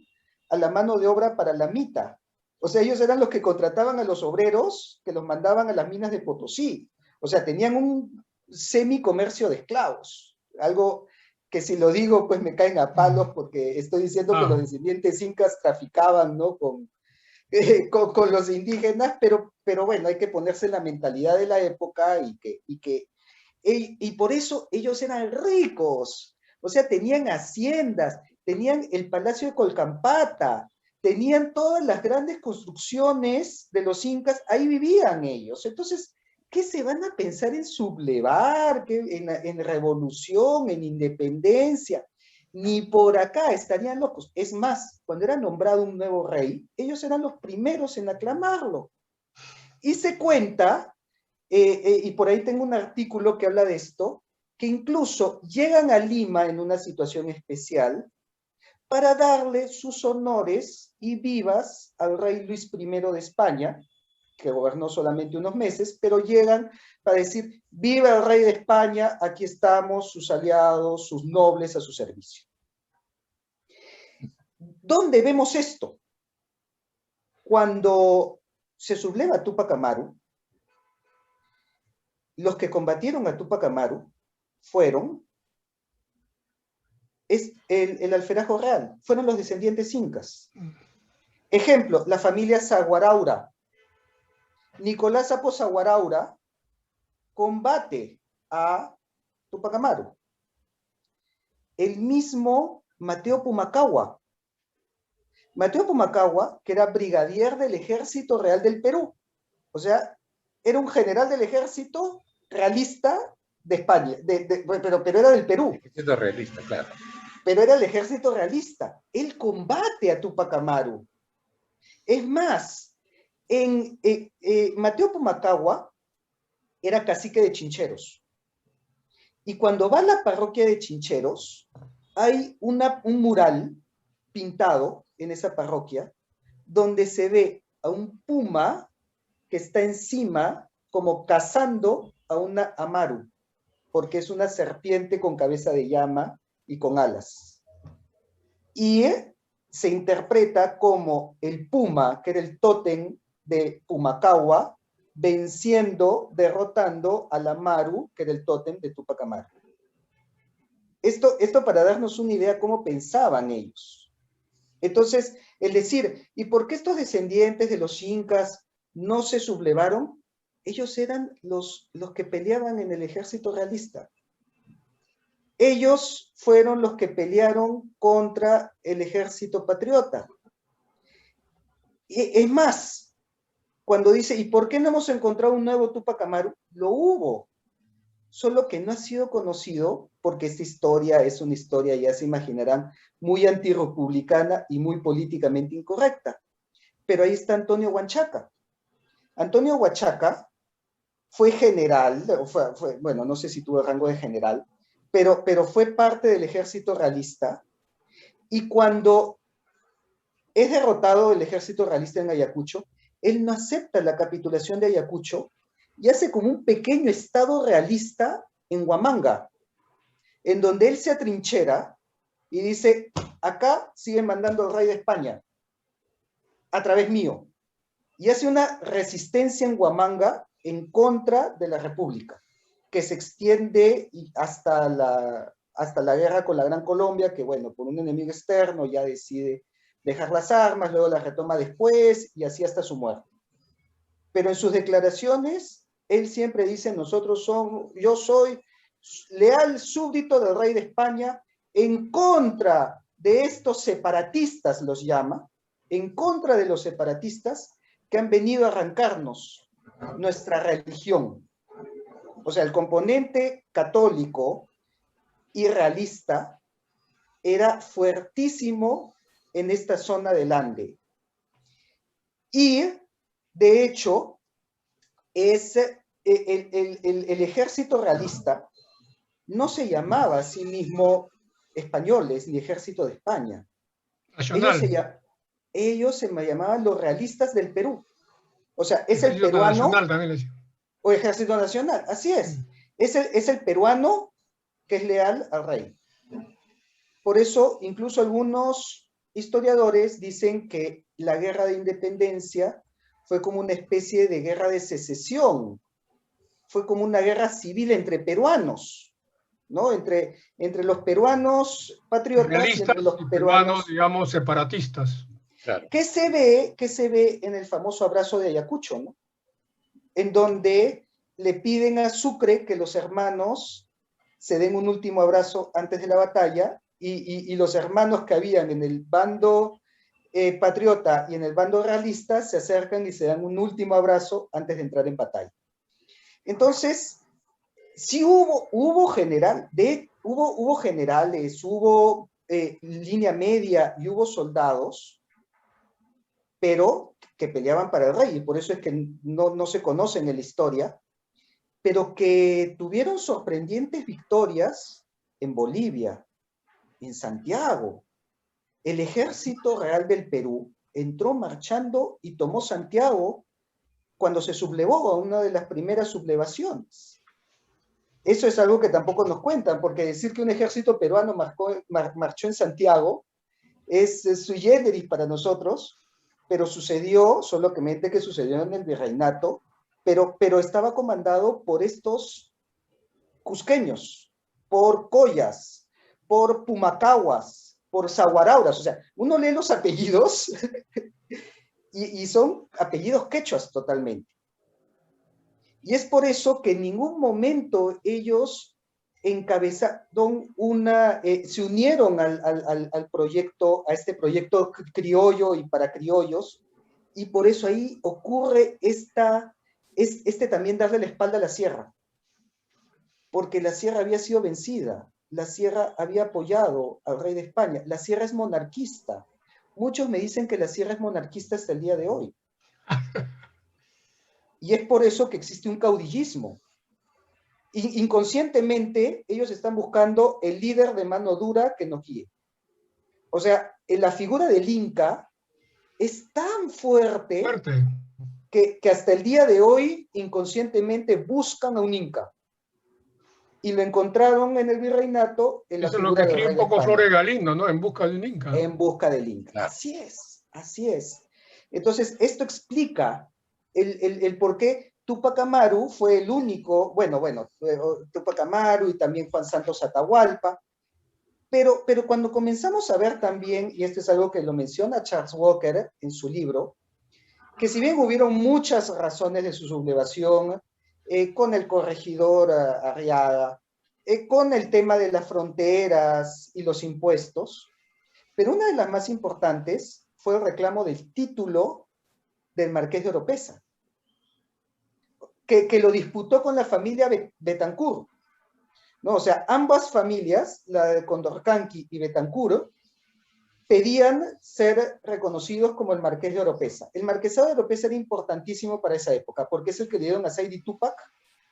a la mano de obra para la mita. O sea, ellos eran los que contrataban a los obreros que los mandaban a las minas de Potosí. O sea, tenían un semi-comercio de esclavos. Algo que si lo digo, pues me caen a palos porque estoy diciendo que los descendientes incas traficaban, ¿no? con los indígenas, pero bueno, hay que ponerse en la mentalidad de la época y por eso ellos eran ricos. O sea, tenían haciendas, tenían el Palacio de Colcampata, tenían todas las grandes construcciones de los incas, ahí vivían ellos. Entonces, ¿qué se van a pensar en sublevar, en revolución, en independencia? Ni por acá estarían locos. Es más, cuando era nombrado un nuevo rey, ellos eran los primeros en aclamarlo. Y se cuenta, y por ahí tengo un artículo que habla de esto, que incluso llegan a Lima en una situación especial para darle sus honores y vivas al rey Luis I de España, que gobernó solamente unos meses, pero llegan para decir, viva el rey de España, aquí estamos, sus aliados, sus nobles a su servicio. ¿Dónde vemos esto? Cuando se subleva Túpac Amaru, los que combatieron a Túpac Amaru fueron el alferajo real, fueron los descendientes incas. Ejemplo, la familia Saguaraura. Nicolás Apo Saguaraura combate a Túpac Amaru. El mismo Mateo Pumacahua. Mateo Pumacahua, que era brigadier del Ejército Real del Perú. O sea, era un general del ejército realista de España, pero era del Perú. Ejército realista, claro. Pero era el ejército realista. Él combate a Túpac Amaru. Es más, Mateo Pumacahua era cacique de Chincheros. Y cuando va a la parroquia de Chincheros, hay un mural pintado en esa parroquia donde se ve a un puma que está encima como cazando a una Amaru, porque es una serpiente con cabeza de llama y con alas. Y se interpreta como el puma, que era el tótem de Pumacahua, venciendo, derrotando al Amaru, que era el tótem de Túpac Amaru. Esto para darnos una idea cómo pensaban ellos. Entonces, el decir, ¿y por qué estos descendientes de los incas no se sublevaron? Ellos eran los que peleaban en el ejército realista. Ellos fueron los que pelearon contra el ejército patriota. Es más, cuando dice, ¿y por qué no hemos encontrado un nuevo Túpac Amaru? Lo hubo, solo que no ha sido conocido porque esta historia es una historia, ya se imaginarán, muy antirrepublicana y muy políticamente incorrecta. Pero ahí está Antonio Huanchaca. Antonio Huanchaca fue general, bueno, no sé si tuvo el rango de general, pero fue parte del ejército realista, y cuando es derrotado el ejército realista en Ayacucho, él no acepta la capitulación de Ayacucho y hace como un pequeño estado realista en Huamanga, en donde él se atrinchera y dice, acá siguen mandando al rey de España, a través mío, y hace una resistencia en Huamanga en contra de la República, que se extiende hasta la guerra con la Gran Colombia, que bueno, por un enemigo externo ya decide dejar las armas, luego las retoma después, y así hasta su muerte. Pero en sus declaraciones, él siempre dice, yo soy leal súbdito del rey de España, en contra de estos separatistas, los llama, en contra de los separatistas que han venido a arrancarnos nuestra religión. O sea, el componente católico y realista era fuertísimo en esta zona del Ande. Y, de hecho, es el ejército realista no se llamaba a sí mismo españoles ni Ejército de España. Nacional. Ellos se llamaban los realistas del Perú. O sea, es el Ejército peruano Nacional también le decía. o Ejército Nacional, así es. Es el peruano que es leal al rey. Por eso, incluso algunos historiadores dicen que la guerra de independencia fue como una especie de guerra de secesión, fue como una guerra civil entre peruanos, ¿no? Entre los peruanos patriotas y Realistas entre los y peruanos, peruanos, digamos, separatistas. Claro. que se ve en el famoso abrazo de Ayacucho, ¿no? En donde le piden a Sucre que los hermanos se den un último abrazo antes de la batalla, y los hermanos que habían en el bando patriota y en el bando realista se acercan y se dan un último abrazo antes de entrar en batalla. Entonces, sí hubo generales, hubo línea media y hubo soldados, pero que peleaban para el rey, y por eso es que no se conocen en la historia, pero que tuvieron sorprendentes victorias en Bolivia, en Santiago. El ejército real del Perú entró marchando y tomó Santiago cuando se sublevó a una de las primeras sublevaciones. Eso es algo que tampoco nos cuentan, porque decir que un ejército peruano marchó en Santiago es sui generis para nosotros, pero sucedió, solamente que sucedió en el virreinato, pero estaba comandado por estos cusqueños, por collas, por pumacaguas, por zaguarauras. O sea, uno lee los apellidos y son apellidos quechuas totalmente. Y es por eso que en ningún momento ellos encabezaron se unieron al proyecto, a este proyecto criollo y para criollos, y por eso ahí ocurre también darle la espalda a la sierra, porque la sierra había sido vencida, la sierra había apoyado al rey de España, la sierra es monarquista. Muchos me dicen que la sierra es monarquista hasta el día de hoy. Y es por eso que existe un caudillismo. Inconscientemente, ellos están buscando el líder de mano dura que nos guíe. O sea, la figura del Inca es tan fuerte que hasta el día de hoy, inconscientemente, buscan a un Inca. Y lo encontraron en el virreinato en la Eso es figura lo que del escribe rey un de poco España. Flores Galindo, ¿no? En busca de un Inca. En busca del Inca. Claro. Así es, así es. Entonces, esto explica el por qué Túpac Amaru fue el único, bueno, Túpac Amaru y también Juan Santos Atahualpa, pero cuando comenzamos a ver también, y esto es algo que lo menciona Charles Walker en su libro, que si bien hubieron muchas razones de su sublevación, con el corregidor Arriaga, con el tema de las fronteras y los impuestos, pero una de las más importantes fue el reclamo del título del Marqués de Oropesa, que lo disputó con la familia Betancur, ¿no? O sea, ambas familias, la de Condorcanqui y Betancur, pedían ser reconocidos como el Marqués de Oropesa. El Marquesado de Oropesa era importantísimo para esa época, porque es el que le dieron a Saidy Túpac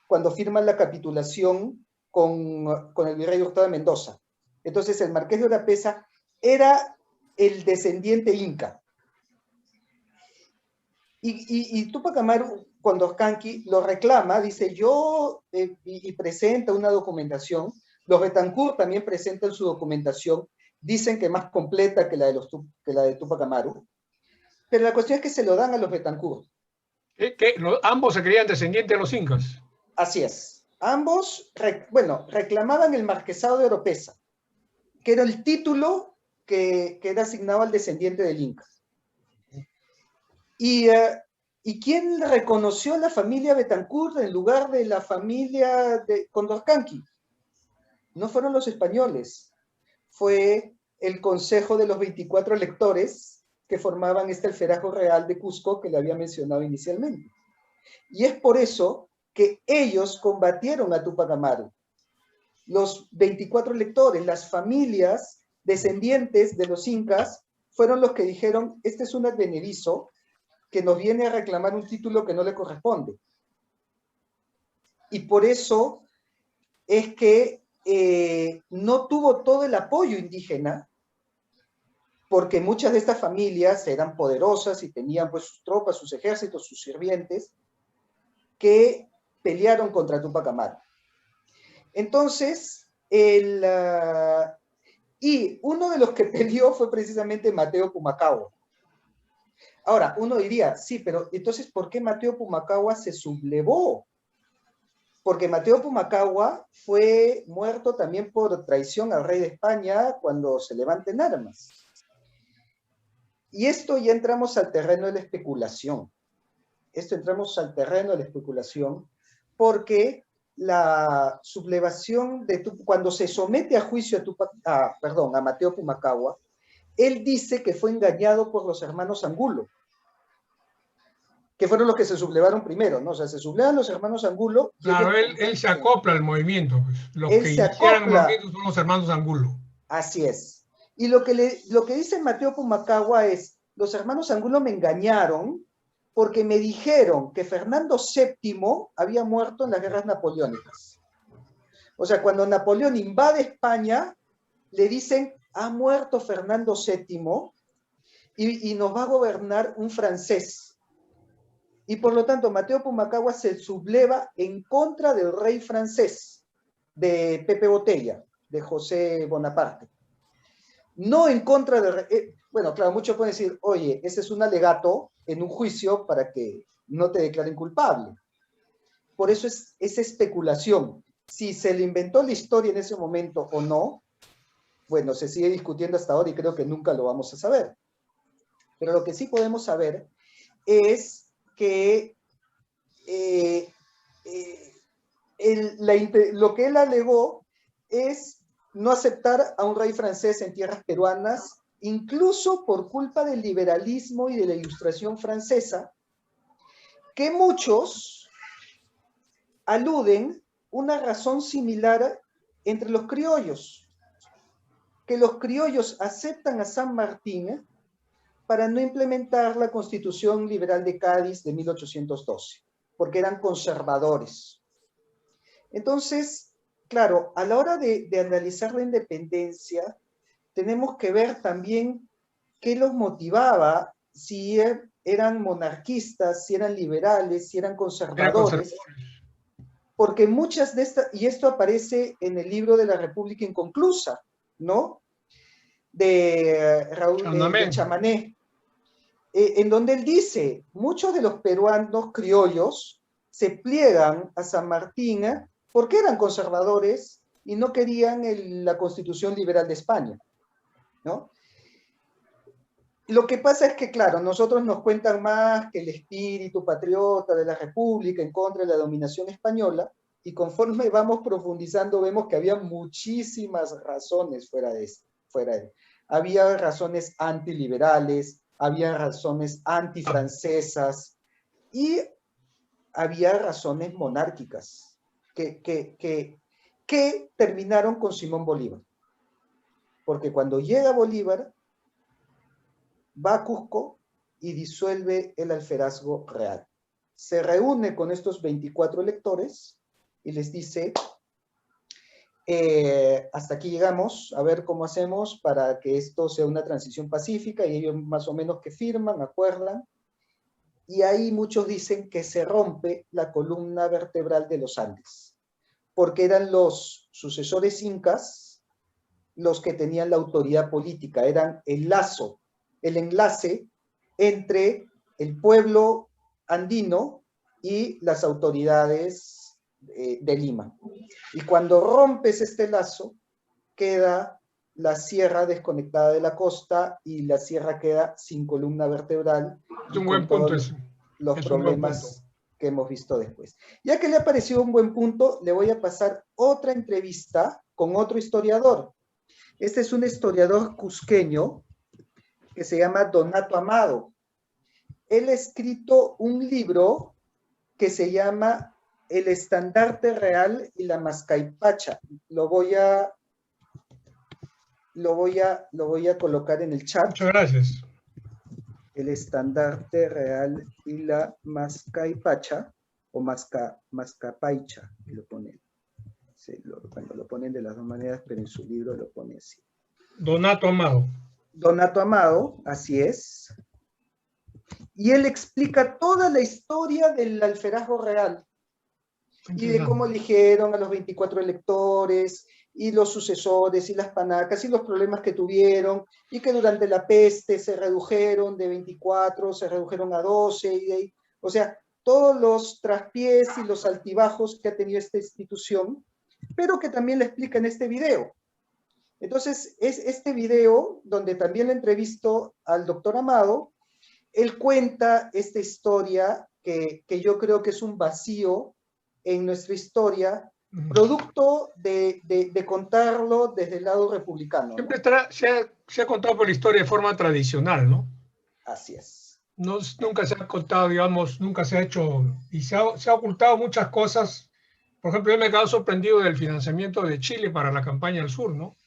cuando firman la capitulación con el virrey Hurtado de Mendoza. Entonces, el Marqués de Oropesa era el descendiente inca. Y Túpac Amaru, Condorcanqui, lo reclama, dice yo, y presenta una documentación. Los Betancur también presentan su documentación, dicen que más completa que la de Túpac Amaru, pero la cuestión es que se lo dan a los Betancur. Ambos se creían descendientes de los incas. Así es. Ambos, reclamaban el marquesado de Oropesa, que era el título que era asignado al descendiente del Inca. ¿Y quién reconoció a la familia Betancur en lugar de la familia de Condorcanqui? No fueron los españoles, fue el Consejo de los 24 Electores que formaban este alferazgo real de Cusco que le había mencionado inicialmente. Y es por eso que ellos combatieron a Túpac Amaru. Los 24 electores, las familias descendientes de los incas, fueron los que dijeron, este es un advenedizo que nos viene a reclamar un título que no le corresponde. Y por eso es que no tuvo todo el apoyo indígena, porque muchas de estas familias eran poderosas y tenían pues sus tropas, sus ejércitos, sus sirvientes, que pelearon contra Túpac Amaru. Entonces, y uno de los que peleó fue precisamente Mateo Pumacahua. Ahora, uno diría, sí, pero entonces, ¿por qué Mateo Pumacahua se sublevó? Porque Mateo Pumacahua fue muerto también por traición al rey de España cuando se levanta en armas. Y esto ya entramos al terreno de la especulación. Porque la sublevación de cuando se somete a juicio a Mateo Pumacahua, él dice que fue engañado por los hermanos Angulo, que fueron los que se sublevaron primero, ¿no? O sea, se sublevan los hermanos Angulo. Claro, él se acopla al movimiento. Pues. Los que iniciaron el movimiento son los hermanos Angulo. Así es. Y lo que dice Mateo Pumacahua es, los hermanos Angulo me engañaron porque me dijeron que Fernando VII había muerto en las guerras napoleónicas. O sea, cuando Napoleón invade España, le dicen, ha muerto Fernando VII y nos va a gobernar un francés. Y por lo tanto, Mateo Pumacahua se subleva en contra del rey francés, de Pepe Botella, de José Bonaparte. No en contra de... bueno, claro, muchos pueden decir, oye, ese es un alegato en un juicio para que no te declaren culpable. Por eso es especulación. Si se le inventó la historia en ese momento o no, bueno, se sigue discutiendo hasta ahora y creo que nunca lo vamos a saber. Pero lo que sí podemos saber es que lo que él alegó es no aceptar a un rey francés en tierras peruanas, incluso por culpa del liberalismo y de la ilustración francesa, que muchos aluden una razón similar entre los criollos, que los criollos aceptan a San Martín para no implementar la Constitución Liberal de Cádiz de 1812, porque eran conservadores. Entonces, claro, a la hora de analizar la independencia, tenemos que ver también qué los motivaba, si eran monarquistas, si eran liberales, si eran conservadores. Porque muchas de estas, y esto aparece en el libro de la República Inconclusa, ¿no? De Raúl de Chamané, en donde él dice, muchos de los peruanos criollos se pliegan a San Martín porque eran conservadores y no querían la Constitución Liberal de España, ¿no? Lo que pasa es que, claro, nosotros nos cuentan más que el espíritu patriota de la República en contra de la dominación española, y conforme vamos profundizando vemos que había muchísimas razones fuera de eso. Había razones antiliberales, había razones antifrancesas y había razones monárquicas que terminaron con Simón Bolívar. Porque cuando llega Bolívar, va a Cusco y disuelve el alferazgo real. Se reúne con estos 24 electores y les dice, hasta aquí llegamos, a ver cómo hacemos para que esto sea una transición pacífica, y ellos más o menos que firman, acuerdan, y ahí muchos dicen que se rompe la columna vertebral de los Andes, porque eran los sucesores incas los que tenían la autoridad política, eran el enlace entre el pueblo andino y las autoridades de Lima. Y cuando rompes este lazo, queda la sierra desconectada de la costa y la sierra queda sin columna vertebral. Es un buen punto eso. Los problemas que hemos visto después. Ya que le ha parecido un buen punto, le voy a pasar otra entrevista con otro historiador. Este es un historiador cusqueño que se llama Donato Amado. Él ha escrito un libro que se llama El Estandarte Real y la Mascaypacha. Lo voy a colocar en el chat. Muchas gracias. El Estandarte Real y la Mascaypacha, o Mascapaicha, lo pone. Sí, bueno, lo ponen de las dos maneras, pero en su libro lo pone así. Donato Amado. Donato Amado, así es. Y él explica toda la historia del alferazgo real y de cómo eligieron a los 24 electores y los sucesores y las panacas y los problemas que tuvieron y que durante la peste se redujeron de 24, se redujeron a 12, o sea, todos los traspiés y los altibajos que ha tenido esta institución, pero que también le explica en este video. Entonces, es este video donde también le entrevisto al doctor Amado. Él cuenta esta historia que yo creo que es un vacío en nuestra historia, producto de contarlo desde el lado republicano, ¿no? Siempre se ha contado por la historia de forma tradicional, ¿no? Así es. No, nunca se ha contado, digamos, nunca se ha hecho, y se ha ocultado muchas cosas. Por ejemplo, yo me he quedado sorprendido del financiamiento de Chile para la campaña del sur, ¿no?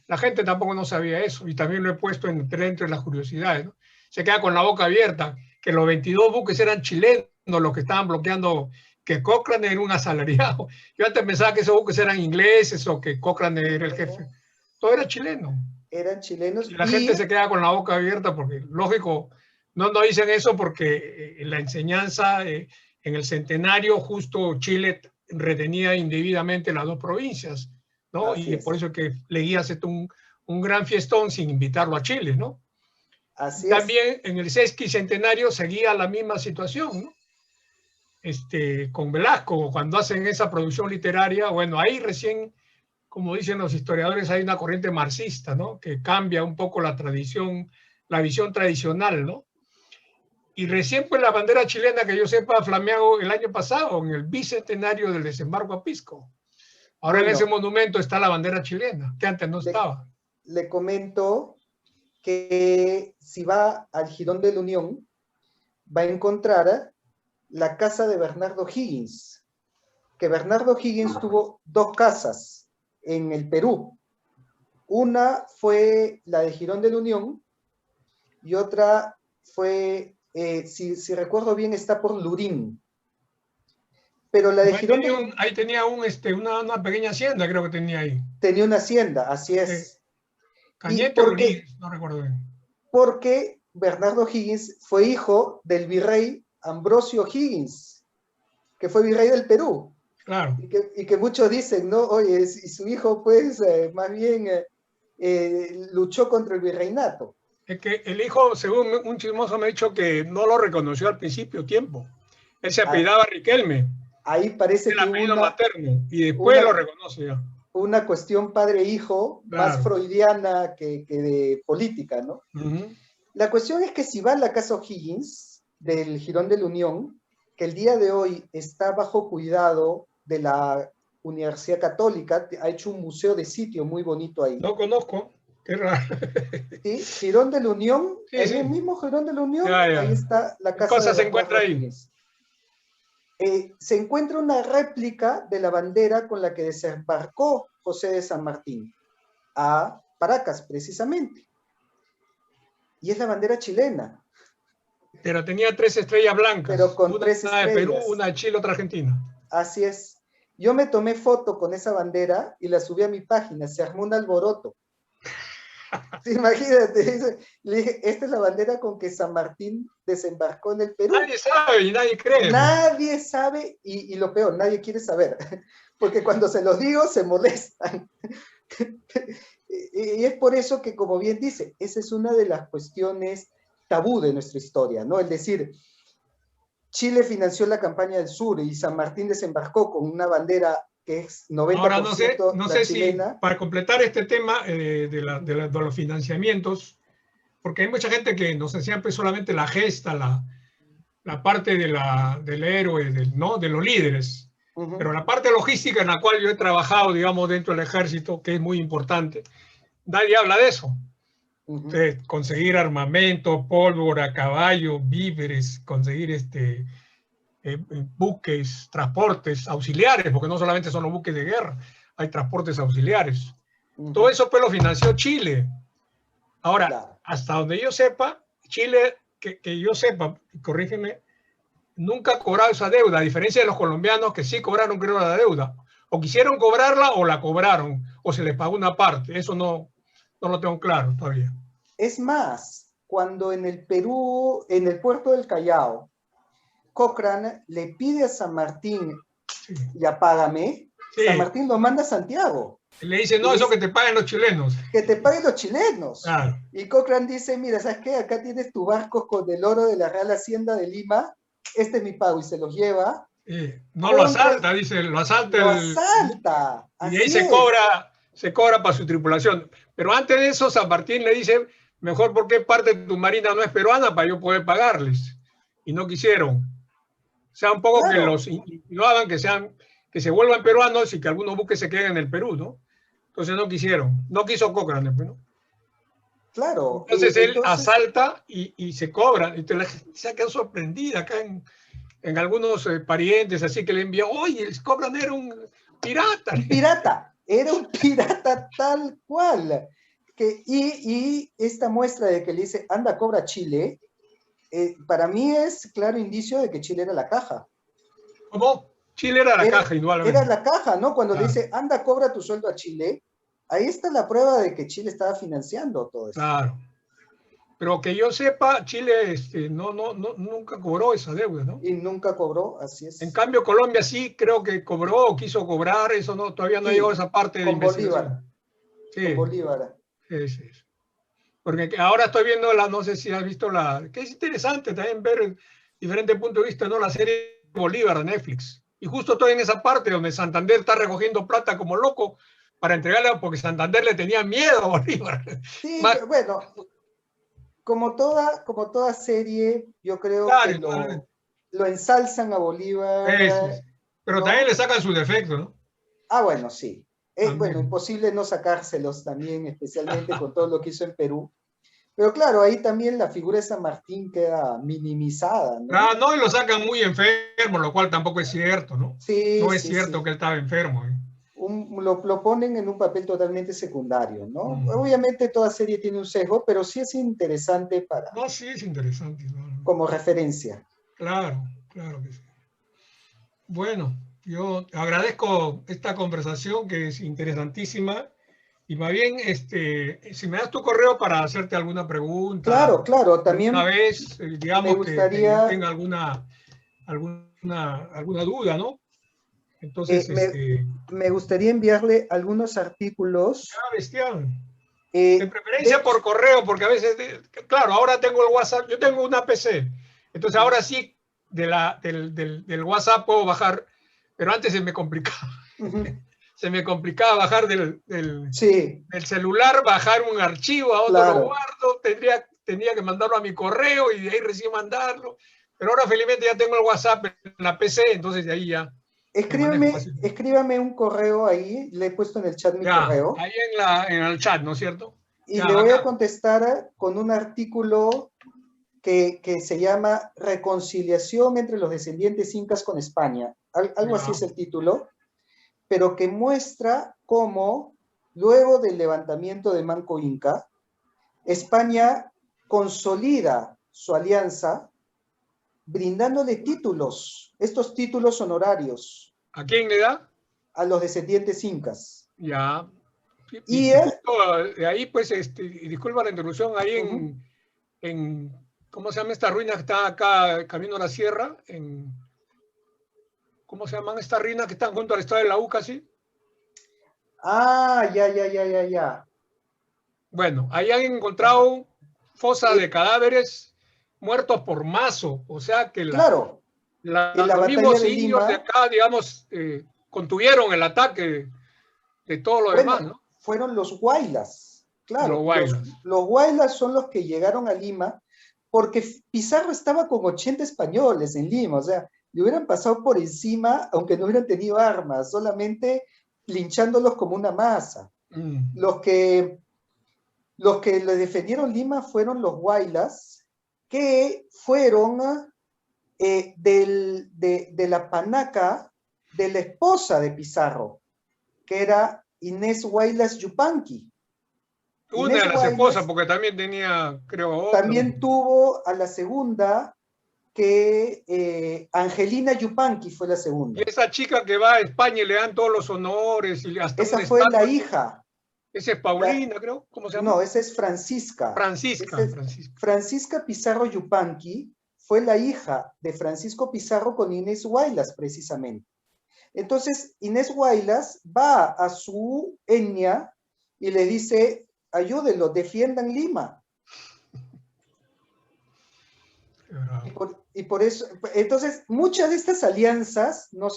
La gente tampoco no sabía eso, y también lo he puesto entre las curiosidades, ¿no? Se queda con la boca abierta, que los 22 buques eran chilenos los que estaban bloqueando, que Cochrane era un asalariado. Yo antes pensaba que esos buques eran ingleses o que Cochrane era el jefe. Todo era chileno. Eran chilenos. Y la gente se queda con la boca abierta porque, lógico, no dicen eso porque en la enseñanza, en el centenario, justo Chile retenía indebidamente las dos provincias, ¿no? Y por eso que Leguía aceptó un gran fiestón sin invitarlo a Chile, ¿no? Así también en el sesquicentenario seguía la misma situación, ¿no? Con Velasco, cuando hacen esa producción literaria, bueno, ahí recién, como dicen los historiadores, hay una corriente marxista, ¿no? Que cambia un poco la tradición, la visión tradicional, ¿no? Y recién pues la bandera chilena, que yo sepa, flameó el año pasado, en el bicentenario del desembarco a Pisco. Ahora en ese monumento está la bandera chilena, que antes no estaba. Le comento que si va al Jirón de la Unión, va a encontrar la casa de Bernardo Higgins, que Bernardo Higgins tuvo dos casas en el Perú. Una fue la de Jirón de la Unión y otra fue, si recuerdo bien, está por Lurín. Pero la de Girón de la Unión... Ahí tenía una pequeña hacienda, creo que tenía ahí. Tenía una hacienda, así es. Cañete o Lurín, no recuerdo bien. Porque Bernardo Higgins fue hijo del virrey Ambrosio Higgins, que fue virrey del Perú. Claro. Y que muchos dicen, ¿no? Oye, y su hijo, pues, más bien luchó contra el virreinato. Es que el hijo, según un chismoso me ha dicho que no lo reconoció al principio tiempo. Él se apellidaba Riquelme. Ahí parece el apellido materno, y después lo reconoce ya. Una cuestión padre-hijo, claro, más freudiana que de política, ¿no? La cuestión es que si va a la casa O'Higgins, del Jirón de la Unión, que el día de hoy está bajo cuidado de la Universidad Católica, ha hecho un museo de sitio muy bonito ahí. No conozco, qué raro. Sí, Jirón de la Unión, sí, ahí el mismo Jirón de la Unión, ahí está la casa. ¿Qué cosa se encuentra ahí? Se encuentra una réplica de la bandera con la que desembarcó José de San Martín a Paracas, precisamente. Y es la bandera chilena. Pero tenía 3 estrellas blancas. Pero con 3 estrellas. Una de Perú, una de Chile, otra Argentina. Así es. Yo me tomé foto con esa bandera y la subí a mi página. Se armó un alboroto. Sí, imagínate, le dije, esta es la bandera con que San Martín desembarcó en el Perú. Nadie sabe y nadie cree. Nadie sabe y lo peor, nadie quiere saber. Porque cuando se los digo, se molestan. Y es por eso que, como bien dice, esa es una de las cuestiones tabú de nuestra historia, ¿no? Es decir, Chile financió la campaña del sur y San Martín desembarcó con una bandera que es 90% Ahora, no sé chilena. Si para completar este tema de los financiamientos, porque hay mucha gente que nos enseña pues solamente la gesta, la parte del héroe, ¿no? De los líderes. Pero la parte logística en la cual yo he trabajado, digamos, dentro del ejército, que es muy importante, nadie habla de eso. Conseguir armamento, pólvora, caballo, víveres, conseguir buques, transportes auxiliares, porque no solamente son los buques de guerra, hay transportes auxiliares. Todo eso pues lo financió Chile. Ahora, hasta donde yo sepa, Chile, que yo sepa, corrígeme, nunca ha cobrado esa deuda, a diferencia de los colombianos que sí cobraron, creo, la deuda. o quisieron cobrarla o la cobraron, o se les pagó una parte. Eso no lo tengo claro todavía. Es más, cuando en el Perú, en el puerto del Callao, Cochrane le pide a San Martín, Sí. ya págame, Sí. San Martín lo manda a Santiago. Le dicen, no, eso que te paguen los chilenos. Que te paguen los chilenos. Claro. Y Cochrane dice, mira, ¿sabes qué? Acá tienes tu barco con el oro de la Real Hacienda de Lima, este es mi pago, y se los lleva. No lo asalta, dice, lo asalta. Lo asalta. Y de ahí se cobra para su tripulación. Pero antes de eso, San Martín le dice, mejor porque parte de tu marina no es peruana para yo poder pagarles. Y no quisieron. O sea, un poco claro, que los insinuaban que se vuelvan peruanos y que algunos buques se queden en el Perú, ¿no? Entonces no quisieron. No quiso Cochrane, ¿no? Claro. Entonces él asalta y se cobra. Y se quedan sorprendidas acá en algunos parientes, así que le envió, oye, el Cochrane era un pirata. Era un pirata tal cual. Y esta muestra de que le dice, anda, cobra Chile, para mí es claro indicio de que Chile era la caja. ¿Cómo? Chile era la caja, indudablemente. Era la caja, ¿no? Cuando le dice, anda, cobra tu sueldo a Chile, ahí está la prueba de que Chile estaba financiando todo eso. Claro. Pero que yo sepa, Chile nunca cobró esa deuda, ¿no? Y nunca cobró, así es. En cambio, Colombia sí creo que cobró o quiso cobrar, eso no, todavía no llegó a esa parte de investigación. Sí. Con Bolívar. Sí. Porque ahora estoy viendo no sé si has visto que es interesante también ver diferentes puntos de vista, ¿no? La serie Bolívar de Netflix. Y justo estoy en esa parte donde Santander está recogiendo plata como loco para entregarla porque Santander le tenía miedo a Bolívar. Sí, bueno, como toda serie, yo creo que lo ensalzan a Bolívar. Pero ¿no? También le sacan sus defectos, ¿no? Ah, bueno, sí. Bueno, imposible no sacárselos también, especialmente con todo lo que hizo en Perú. Pero claro, ahí también la figura de San Martín queda minimizada, ¿no? No, y lo sacan muy enfermo, lo cual tampoco es cierto, ¿no? Sí, no es cierto que él estaba enfermo. Lo ponen en un papel totalmente secundario, ¿no? Obviamente toda serie tiene un sesgo, pero sí es interesante para... No, sí es interesante. Como referencia. Claro que sí. Bueno, yo agradezco esta conversación que es interesantísima y más bien, si me das tu correo para hacerte alguna pregunta. Claro, también una vez, digamos, me gustaría, que tenga alguna duda, ¿no? Entonces, me gustaría enviarle algunos artículos. Bestial. De preferencia por correo, porque a veces, claro, ahora tengo el WhatsApp, yo tengo una PC, entonces ahora sí del WhatsApp puedo bajar, pero antes se me complicaba. Se me complicaba bajar del celular, bajar un archivo, a otro lo guardo, tenía que mandarlo a mi correo y de ahí recién mandarlo. Pero ahora felizmente ya tengo el WhatsApp en la PC, entonces de ahí ya. Escríbame un correo ahí, le he puesto en el chat mi correo. Ahí en el chat, ¿no es cierto? Y le voy a contestar con un artículo que se llama Reconciliación entre los descendientes incas con España. Algo así es el título, pero que muestra cómo, luego del levantamiento de Manco Inca, España consolida su alianza brindándole títulos, estos títulos honorarios. ¿A quién le da? A los descendientes incas. Ya. Y de ahí, pues, disculpa la interrupción, ahí en ¿cómo se llama esta ruina que está acá, camino a la sierra? ¿Cómo se llaman estas ruinas que están junto al estado de la U casi? Ah, ya. Bueno, ahí han encontrado fosas de cadáveres muertos por mazo, o sea que los mismos indios de acá, digamos, contuvieron el ataque de todo lo demás, ¿no? Fueron los huaylas, claro. Los huaylas son los que llegaron a Lima porque Pizarro estaba con 80 españoles en Lima, o sea, le hubieran pasado por encima, aunque no hubieran tenido armas, solamente linchándolos como una masa. Los que le defendieron Lima fueron los huaylas, que fueron de la panaca de la esposa de Pizarro, que era Inés Huaylas Yupanqui. Una de las esposas, porque también tenía, creo, otra. También tuvo a la segunda, que Angelina Yupanqui fue la Y segunda. esa chica que va a España y le dan todos los honores y hasta Esa una fue la estatua. hija. Esa es Paulina, creo. ¿Cómo se llama? No, esa es Francisca. Francisca. Francisca Pizarro Yupanqui fue la hija de Francisco Pizarro con Inés Huaylas, precisamente. Entonces, Inés Huaylas va a su etnia y le dice, ayúdenlo, defiendan Lima. Y por eso, entonces, muchas de estas alianzas no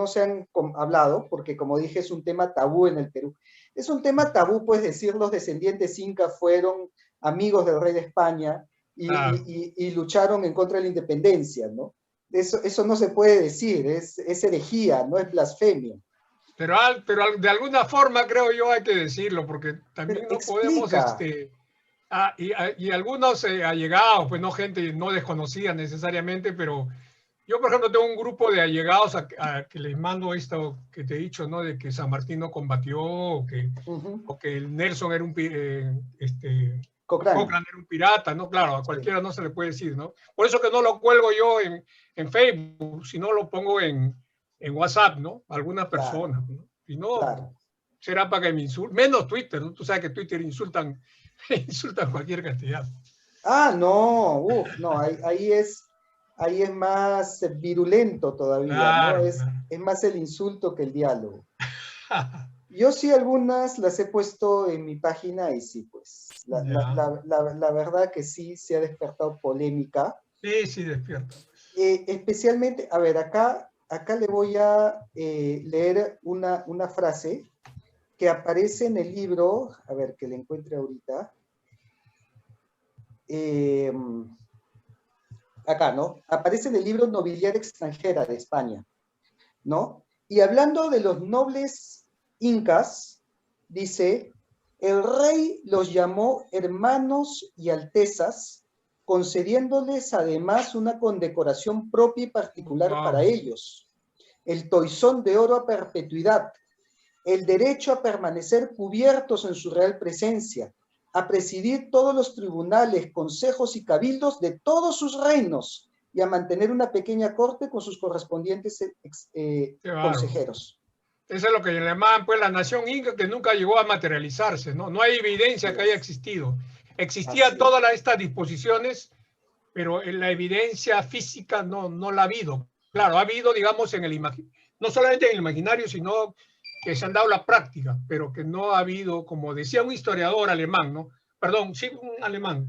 se han hablado, porque como dije, es un tema tabú en el Perú. Es un tema tabú, pues decir los descendientes incas fueron amigos del rey de España y lucharon en contra de la independencia, ¿no? Eso no se puede decir, es herejía, no es blasfemia. Pero de alguna forma creo yo hay que decirlo, porque también no podemos... y algunos allegados, pues no gente no desconocida necesariamente, pero yo, por ejemplo, tengo un grupo de allegados a que les mando esto que te he dicho, ¿no? De que San Martín no combatió, o que el Nelson era un Cochrane era un pirata, ¿no? Claro, a cualquiera no se le puede decir, ¿no? Por eso que no lo cuelgo yo en Facebook, sino lo pongo en WhatsApp, ¿no? Algunas personas, ¿no? Y no, será para que me insulten, menos Twitter, ¿no? Tú sabes que Twitter insultan cualquier cantidad. No, no, ahí es más virulento todavía, claro, ¿no? Es más el insulto que el diálogo. Yo sí algunas las he puesto en mi página y sí, pues, la verdad que sí se ha despertado polémica. Sí, despierta. Especialmente, a ver, acá le voy a leer una frase que aparece en el libro, a ver, que le encuentre ahorita. Acá, ¿no? Aparece en el libro Nobiliaria Extranjera de España, ¿no? Y hablando de los nobles incas, dice, el rey los llamó hermanos y altezas, concediéndoles además una condecoración propia y particular para ellos, el toisón de oro a perpetuidad, el derecho a permanecer cubiertos en su real presencia, a presidir todos los tribunales, consejos y cabildos de todos sus reinos y a mantener una pequeña corte con sus correspondientes consejeros. Eso es lo que le llamaban pues la nación inca, que nunca llegó a materializarse, ¿no? No hay evidencia que haya existido. Existían todas estas disposiciones, pero en la evidencia física no la ha habido. Claro, ha habido, digamos, no solamente en el imaginario, sino que se han dado la práctica, pero que no ha habido, como decía un historiador alemán, ¿no? Perdón, sí, un alemán.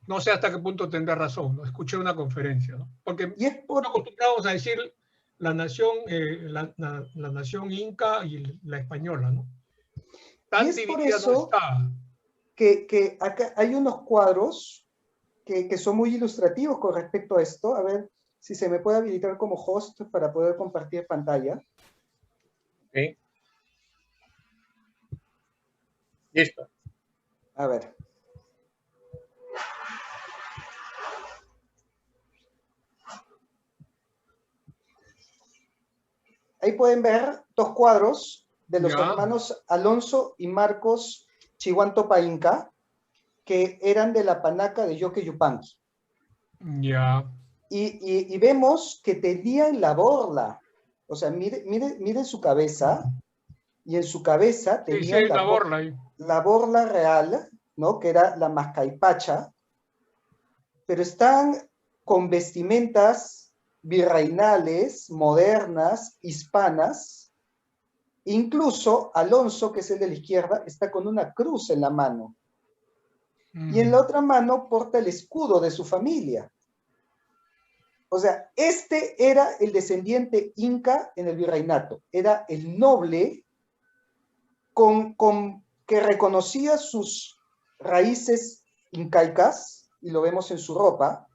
No sé hasta qué punto tendrá razón, ¿no? Escuché una conferencia, ¿no? Porque estamos acostumbrados a decir la nación, la nación inca y la española, ¿no? Tan y es por eso no está. Que acá hay unos cuadros que son muy ilustrativos con respecto a esto. A ver si se me puede habilitar como host para poder compartir pantalla. Sí. Listo. A ver. Ahí pueden ver dos cuadros de los hermanos Alonso y Marcos Chihuantopa Inca, que eran de la panaca de Yoque Yupanqui. Y vemos que tenían la borla. O sea, mire su cabeza, y en su cabeza tenían la borla real, ¿no? Que era la mascaipacha, pero están con vestimentas virreinales, modernas, hispanas. Incluso Alonso, que es el de la izquierda, está con una cruz en la mano. Y en la otra mano porta el escudo de su familia. O sea, este era el descendiente inca en el virreinato. Era el noble que reconocía sus raíces incaicas, y lo vemos en su ropa,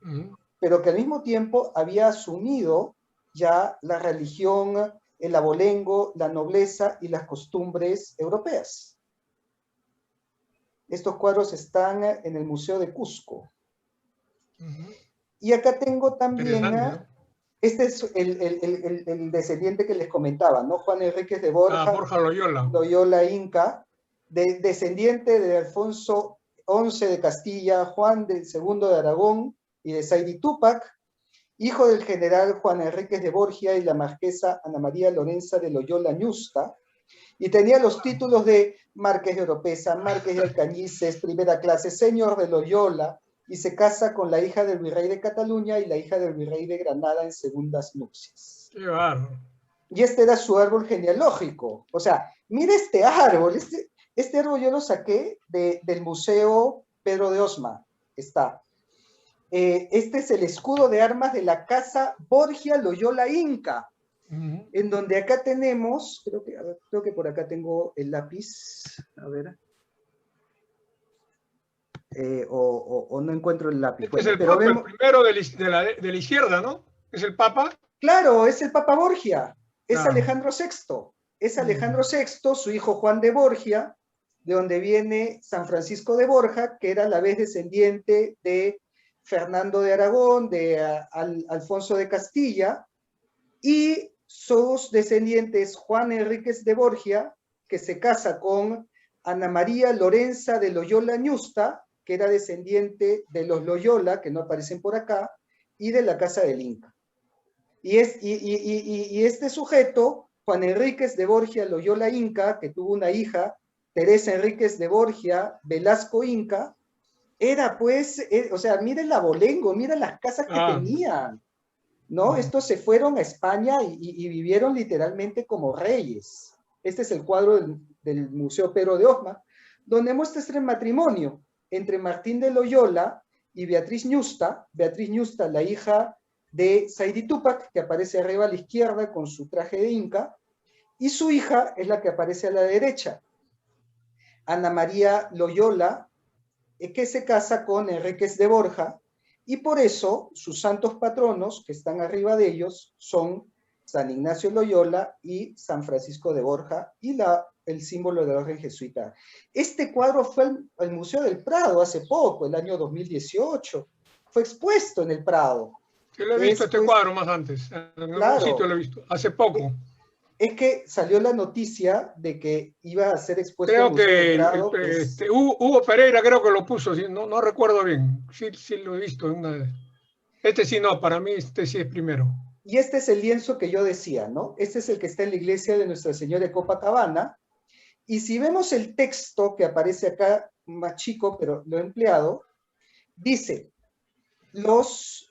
pero que al mismo tiempo había asumido ya la religión, el abolengo, la nobleza y las costumbres europeas. Estos cuadros están en el Museo de Cusco. Y acá tengo también, este es el descendiente que les comentaba, ¿no? Juan Enríquez de Borja, Borja Loyola. Loyola Inca, descendiente de Alfonso XI de Castilla, Juan II de Aragón y de Saidi Túpac, hijo del general Juan Enríquez de Borgia y la marquesa Ana María Lorenza de Loyola Ñusta, y tenía los títulos de Marqués de Oropesa, Marqués de Alcañices, primera clase, señor de Loyola, y se casa con la hija del virrey de Cataluña y la hija del virrey de Granada en segundas nupcias. Qué bárbaro. Y este era su árbol genealógico. O sea, mira este árbol. Este árbol yo lo saqué del Museo Pedro de Osma. Está. Este es el escudo de armas de la Casa Borgia Loyola Inca, en donde acá tenemos, creo que por acá tengo el lápiz, a ver, o no encuentro el lápiz. Este es el Papa, el primero de la izquierda, ¿no? ¿Es el Papa? Claro, es el Papa Borgia, es Claro. Alejandro VI, es Alejandro VI, su hijo Juan de Borgia, de donde viene San Francisco de Borja, que era a la vez descendiente de Fernando de Aragón, de Alfonso de Castilla, y sus descendientes Juan Enríquez de Borgia, que se casa con Ana María Lorenza de Loyola Ñusta, que era descendiente de los Loyola, que no aparecen por acá, y de la Casa del Inca. Y este sujeto, Juan Enríquez de Borgia Loyola Inca, que tuvo una hija, Teresa Enríquez de Borgia Velasco Inca, era pues, o sea, miren la abolengo, miren las casas que tenían, ¿no? Estos se fueron a España y vivieron literalmente como reyes. Este es el cuadro del Museo Pedro de Osma, donde muestra este matrimonio entre Martín de Loyola y Beatriz Ñusta, la hija de Saidi Túpac, que aparece arriba a la izquierda con su traje de inca, y su hija es la que aparece a la derecha, Ana María Loyola, que se casa con Enríquez de Borja, y por eso sus santos patronos, que están arriba de ellos, son San Ignacio Loyola y San Francisco de Borja, y el símbolo de la orden jesuita. Este cuadro fue al Museo del Prado hace poco, el año 2018, fue expuesto en el Prado. Yo lo he visto este cuadro más antes, en algún sitio lo he visto, hace poco. Es que salió la noticia de que iba a ser expuesto creo en el Museo que del Prado. Hugo Pereira creo que lo puso, no recuerdo bien, sí lo he visto. Este sí no, para mí este sí es primero. Y este es el lienzo que yo decía, ¿no? Este es el que está en la iglesia de Nuestra Señora de Copacabana. Y si vemos el texto que aparece acá, más chico, pero lo he empleado, dice, los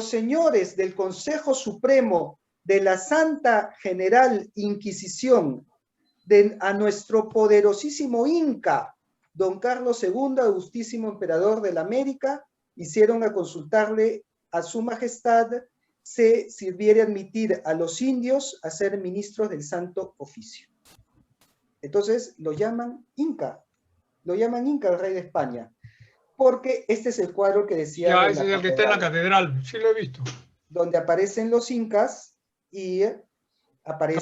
señores del Consejo Supremo de la Santa General Inquisición a nuestro poderosísimo Inca, don Carlos II, Augustísimo Emperador de la América, hicieron a consultarle a su majestad se sirviere admitir a los indios a ser ministros del Santo Oficio. Entonces lo llaman Inca al rey de España, porque este es el cuadro que decía... Ya, ese es el que está en la catedral, sí lo he visto. Donde aparecen los incas y aparece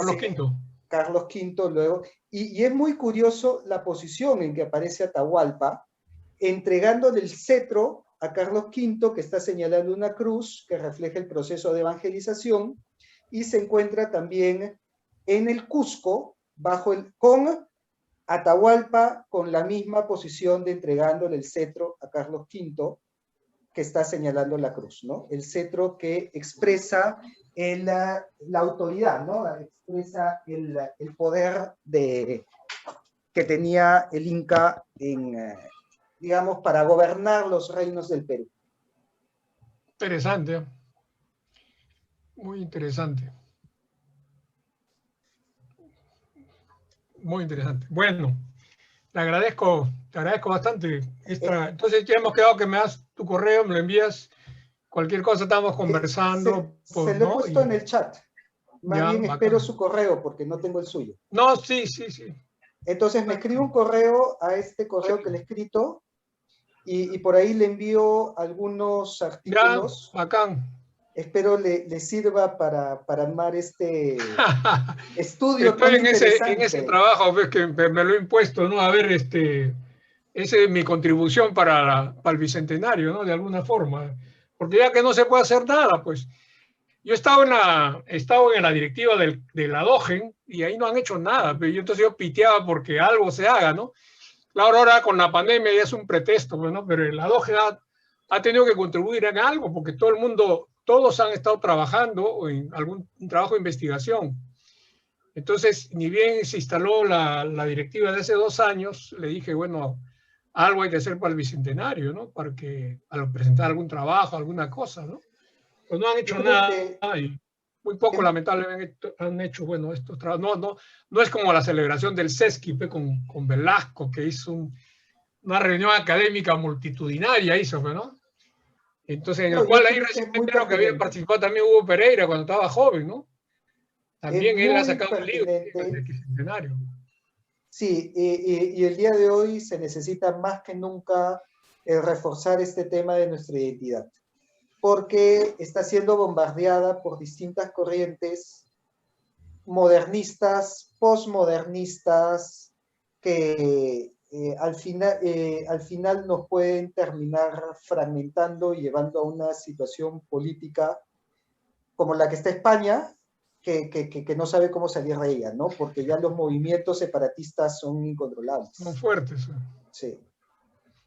Carlos V luego, y es muy curioso la posición en que aparece Atahualpa, entregándole el cetro a Carlos V, que está señalando una cruz que refleja el proceso de evangelización, y se encuentra también en el Cusco, con Atahualpa con la misma posición de entregándole el cetro a Carlos V, que está señalando la cruz, ¿no? El cetro que expresa la autoridad, ¿no? Expresa el poder que tenía el Inca digamos, para gobernar los reinos del Perú. Interesante. Muy interesante. Muy interesante. Bueno, te agradezco bastante. Entonces ya hemos quedado que me das tu correo, me lo envías, cualquier cosa estamos conversando. Se lo he puesto en el chat. Más bien espero su correo porque no tengo el suyo. No, sí. Entonces me escribe un correo a este correo que le he escrito y por ahí le envío algunos artículos. Ya, bacán. Espero le sirva para armar este estudio. Estoy en ese trabajo, ves que me lo he impuesto, ¿no? A ver, esa es mi contribución para el Bicentenario, ¿no? De alguna forma. Porque ya que no se puede hacer nada, pues. Yo he estado en la directiva de la DOGEN y ahí no han hecho nada, pero entonces yo piteaba porque algo se haga, ¿no? Claro, ahora con la pandemia ya es un pretexto, ¿no? Pero la DOGEN ha tenido que contribuir en algo, porque todo el mundo, todos han estado trabajando en algún trabajo de investigación. Entonces, ni bien se instaló la directiva de hace 2 años, le dije, bueno, algo hay que hacer para el Bicentenario, ¿no? Para que al presentar algún trabajo, alguna cosa, ¿no? Pues no han hecho nada y muy poco, lamentablemente, han hecho, bueno, estos trabajos. No es como la celebración del SESCI con Velasco, que hizo una reunión académica multitudinaria, hizo, ¿no? Entonces, en el cual ahí recién me entero que había participado también Hugo Pereira cuando estaba joven, ¿no? También él ha sacado un libro del Bicentenario. Sí, y el día de hoy se necesita más que nunca reforzar este tema de nuestra identidad, porque está siendo bombardeada por distintas corrientes modernistas, postmodernistas, que al final nos pueden terminar fragmentando y llevando a una situación política como la que está España, que no sabe cómo salir de ella, ¿no? Porque ya los movimientos separatistas son incontrolables. Son fuertes. Sí.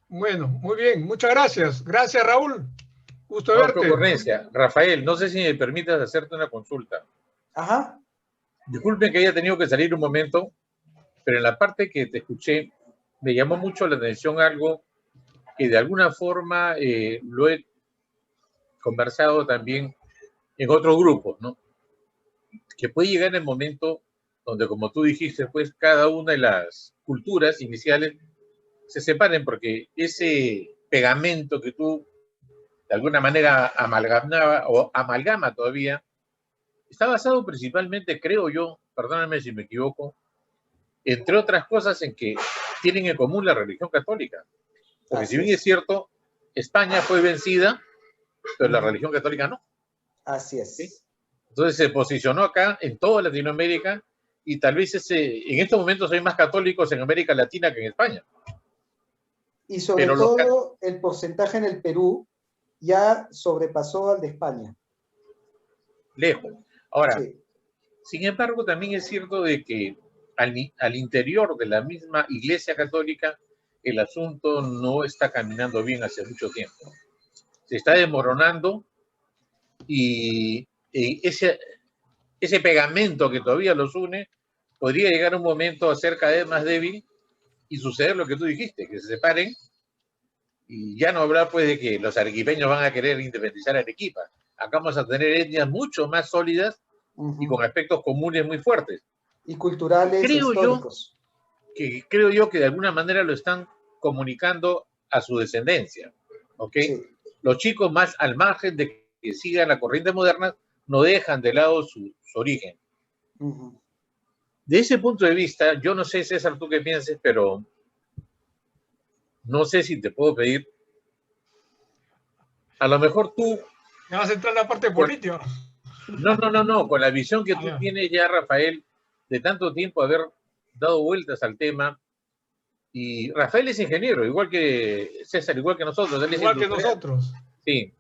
Bueno, muy bien. Muchas gracias. Gracias, Raúl. Gusto de verte. Ocurrencia. Rafael, no sé si me permitas hacerte una consulta. Ajá. Disculpen que haya tenido que salir un momento, pero en la parte que te escuché, me llamó mucho la atención algo que de alguna forma lo he conversado también en otros grupos, ¿no? Que puede llegar el momento donde, como tú dijiste, pues cada una de las culturas iniciales se separen, porque ese pegamento que tú de alguna manera amalgamaba o amalgama todavía, está basado principalmente, creo yo, perdóname si me equivoco, entre otras cosas en que tienen en común la religión católica. Porque si bien es cierto, España fue vencida, pero la religión católica no. Así es. ¿Sí? Entonces se posicionó acá en toda Latinoamérica y tal vez en estos momentos hay más católicos en América Latina que en España. Y sobre todo el porcentaje en el Perú ya sobrepasó al de España. Lejos. Ahora, sin embargo, también es cierto de que al interior de la misma Iglesia Católica el asunto no está caminando bien hace mucho tiempo. Se está desmoronando y ese pegamento que todavía los une podría llegar a un momento a ser cada vez más débil y suceder lo que tú dijiste, que se separen y ya no habrá pues de que los arequipeños van a querer independizar a Arequipa. Acá vamos a tener etnias mucho más sólidas y con aspectos comunes muy fuertes. Y culturales, históricos. Creo yo que de alguna manera lo están comunicando a su descendencia, ¿ok? Sí. Los chicos más al margen de que sigan la corriente moderna no dejan de lado su origen. De ese punto de vista, yo no sé, César, tú qué pienses, pero no sé si te puedo pedir, a lo mejor tú... ¿Me vas a entrar en la parte política? No, con la visión que tú tienes ya, Rafael, de tanto tiempo haber dado vueltas al tema, y Rafael es ingeniero, igual que César, igual que nosotros. Igual que nosotros. Sí.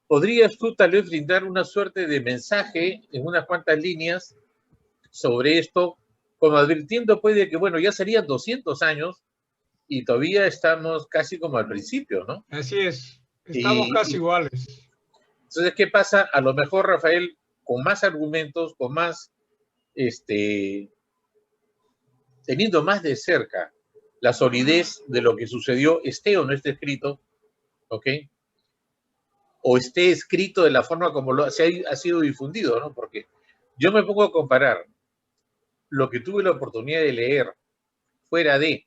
¿Podrías tú tal vez brindar una suerte de mensaje en unas cuantas líneas sobre esto, como advirtiendo pues de que, bueno, ya serían 200 años y todavía estamos casi como al principio, ¿no? Así es, estamos casi iguales. Entonces, ¿qué pasa? A lo mejor, Rafael, con más argumentos, con más, teniendo más de cerca la solidez de lo que sucedió, esté o no esté escrito, ¿ok? O esté escrito de la forma como ha sido difundido, ¿no? Porque yo me pongo a comparar lo que tuve la oportunidad de leer fuera de,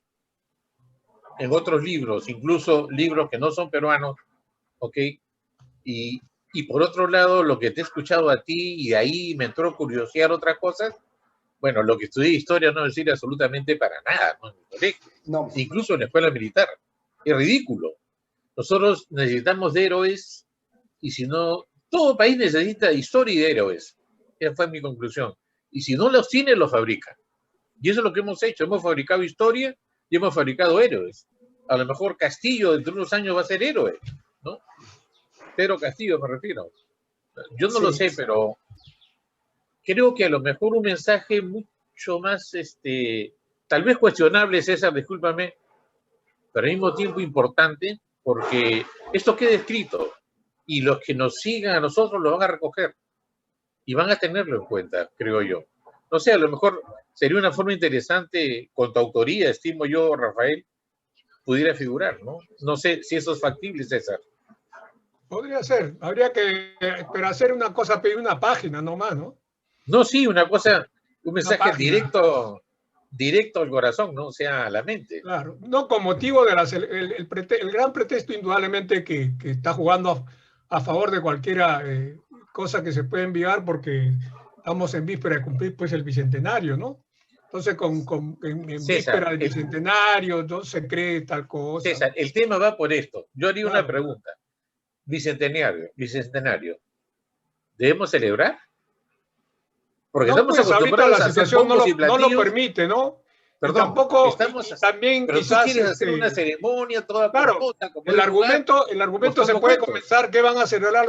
en otros libros, incluso libros que no son peruanos, ¿ok? Y por otro lado, lo que te he escuchado a ti y de ahí me entró a curiosear otras cosas, bueno, lo que estudié historia no me sirve absolutamente para nada, ¿no? En el colegio, incluso en la escuela militar. Es ridículo. Nosotros necesitamos de héroes y si no, todo país necesita historia y de héroes. Esa fue mi conclusión. Y si no los tiene, los fabrica. Y eso es lo que hemos hecho. Hemos fabricado historia y hemos fabricado héroes. A lo mejor Castillo dentro de unos años va a ser héroe, ¿no? Pedro Castillo me refiero. Yo no lo sé, pero creo que a lo mejor un mensaje mucho más, tal vez cuestionable, César, discúlpame, pero al mismo tiempo importante, porque esto queda escrito y los que nos sigan a nosotros lo van a recoger y van a tenerlo en cuenta, creo yo. No sé, a lo mejor sería una forma interesante, con tu autoría, estimo yo, Rafael, pudiera figurar, ¿no? No sé si eso es factible, César. Podría ser, habría que, pero hacer una cosa, pedir una página nomás, ¿no? No, sí, una cosa, un Una mensaje página. directo al corazón, ¿no? O sea, a la mente. Claro, no con motivo de el gran pretexto indudablemente que está jugando a favor de cualquiera cosa que se puede enviar porque estamos en víspera de cumplir pues el bicentenario, ¿no? Entonces en César, víspera del bicentenario no se cree tal cosa, César, ¿no? el tema va por esto. Yo haría una Claro. pregunta. Bicentenario, ¿debemos celebrar? Porque No, estamos pues ahorita acostumbrados la a hacer situación bombos y no lo platillos. permite, ¿no? Y Perdón, tampoco, y también pero tú quizás quieres hacer una ceremonia toda claro, pomposa, como es lugar, el argumento se mostrando puede cuentos. comenzar que van a celebrar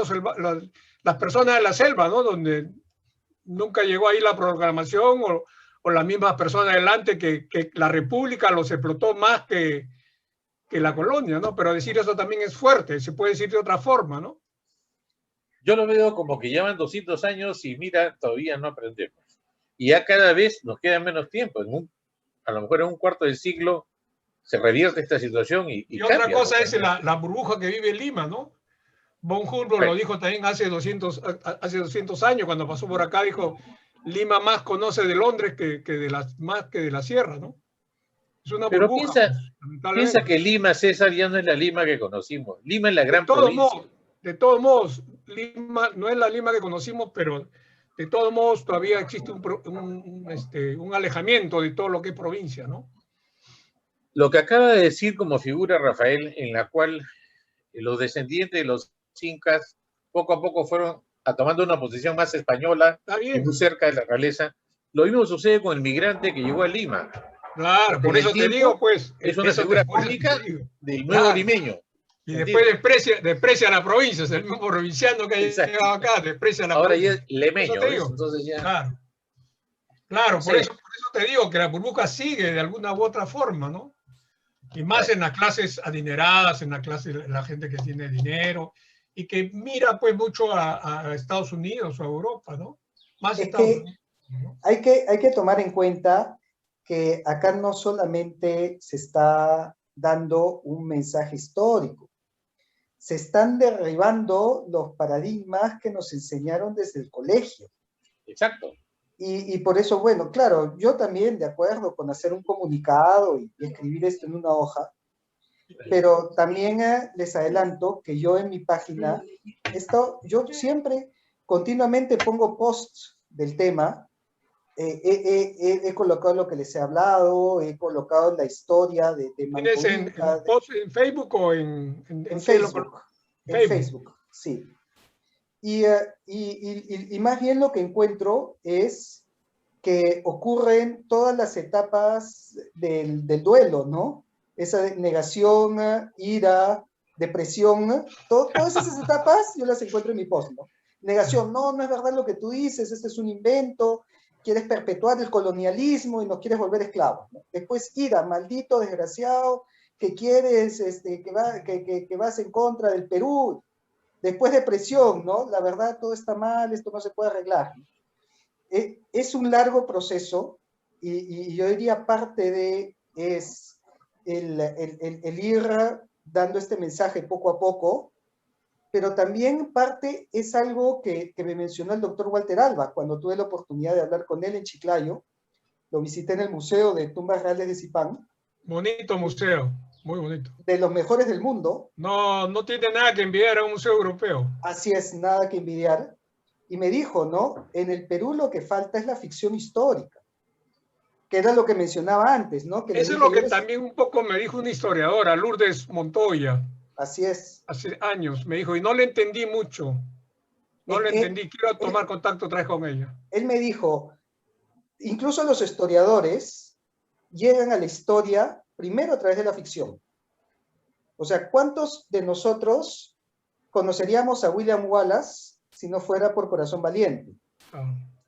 las personas de la selva, ¿no? Donde nunca llegó ahí la programación o las mismas personas adelante que la República los explotó más que la colonia, ¿no? Pero decir eso también es fuerte, se puede decir de otra forma, ¿no? Yo lo veo como que llevan 200 años y mira, todavía no aprendemos. Y ya cada vez nos queda menos tiempo. A lo mejor en un cuarto de siglo se revierte esta situación y Y otra cambia, ¿no? cosa es También. la burbuja que vive en Lima, ¿no? Von Humboldt lo Bueno, dijo también hace 200 años, cuando pasó por acá, dijo, Lima más conoce de Londres más que de la sierra, ¿no? Es una pero burbuja, pues, piensa lamentablemente. que Lima, César, ya no es la Lima que conocimos. Lima es la De gran todos provincia. modos, de todos modos, Lima no es la Lima que conocimos, pero de todos modos todavía existe un alejamiento de todo lo que es provincia, ¿no? Lo que acaba de decir como figura Rafael, en la cual los descendientes de los incas poco a poco fueron tomando una posición más española Está y bien, muy cerca de la realeza. Lo mismo sucede con el migrante que llegó a Lima. claro, Porque por en el eso te digo, tiempo pues, es una figura por eso te pública digo, del nuevo claro. limeño. Y ¿Me después entiendes? desprecia a la provincia, es el mismo provinciano que ha Exacto. llegado acá, desprecia a la Ahora ya provincia. es Por eso lemeño, te ¿ves? digo, Entonces ya, claro, no claro, sé. por eso te digo que la burbuja sigue de alguna u otra forma, ¿no? Y más Bueno, en las clases adineradas, en la clase, la gente que tiene dinero y que mira pues mucho a Estados Unidos o a Europa, ¿no? Más Es Estados que Unidos, ¿no? hay que tomar en cuenta que acá no solamente se está dando un mensaje histórico, se están derribando los paradigmas que nos enseñaron desde el colegio. exacto. Y por eso, bueno, claro, yo también de acuerdo con hacer un comunicado y escribir esto en una hoja, pero también les adelanto que yo en mi página, yo siempre continuamente pongo posts del tema, he colocado lo que les he hablado, he colocado la historia de ¿Tienes Manco Inca, en Facebook o en en qué lo Facebook, en Facebook? Facebook, sí. Y más bien lo que encuentro es que ocurren todas las etapas del duelo, ¿no? Esa negación, ira, depresión, todas esas etapas yo las encuentro en mi post, ¿no? Negación, no es verdad lo que tú dices, este es un invento, quieres perpetuar el colonialismo y nos quieres volver esclavos, ¿no? Después ira, maldito, desgraciado, que quieres, que vas en contra del Perú. Después depresión, ¿no? La verdad, todo está mal, esto no se puede arreglar. Es un largo proceso y yo diría parte de es el ir dando este mensaje poco a poco, pero también parte es algo que me mencionó el doctor Walter Alba cuando tuve la oportunidad de hablar con él en Chiclayo. Lo visité en el Museo de Tumbas Reales de Zipán. Bonito museo, muy bonito. De los mejores del mundo. No, no tiene nada que envidiar a un museo europeo. Así es, nada que envidiar. Y me dijo, ¿no? En el Perú lo que falta es la ficción histórica, que era lo que mencionaba antes, ¿no? Que le Eso es dije, lo que también un poco me dijo una historiadora, Lourdes Montoya, así es. hace años. Me dijo, y no le entendí mucho. No Es le que entendí. Quiero tomar contacto otra vez con ella. él me dijo, incluso los historiadores llegan a la historia primero a través de la ficción. O sea, ¿cuántos de nosotros conoceríamos a William Wallace si no fuera por Corazón Valiente?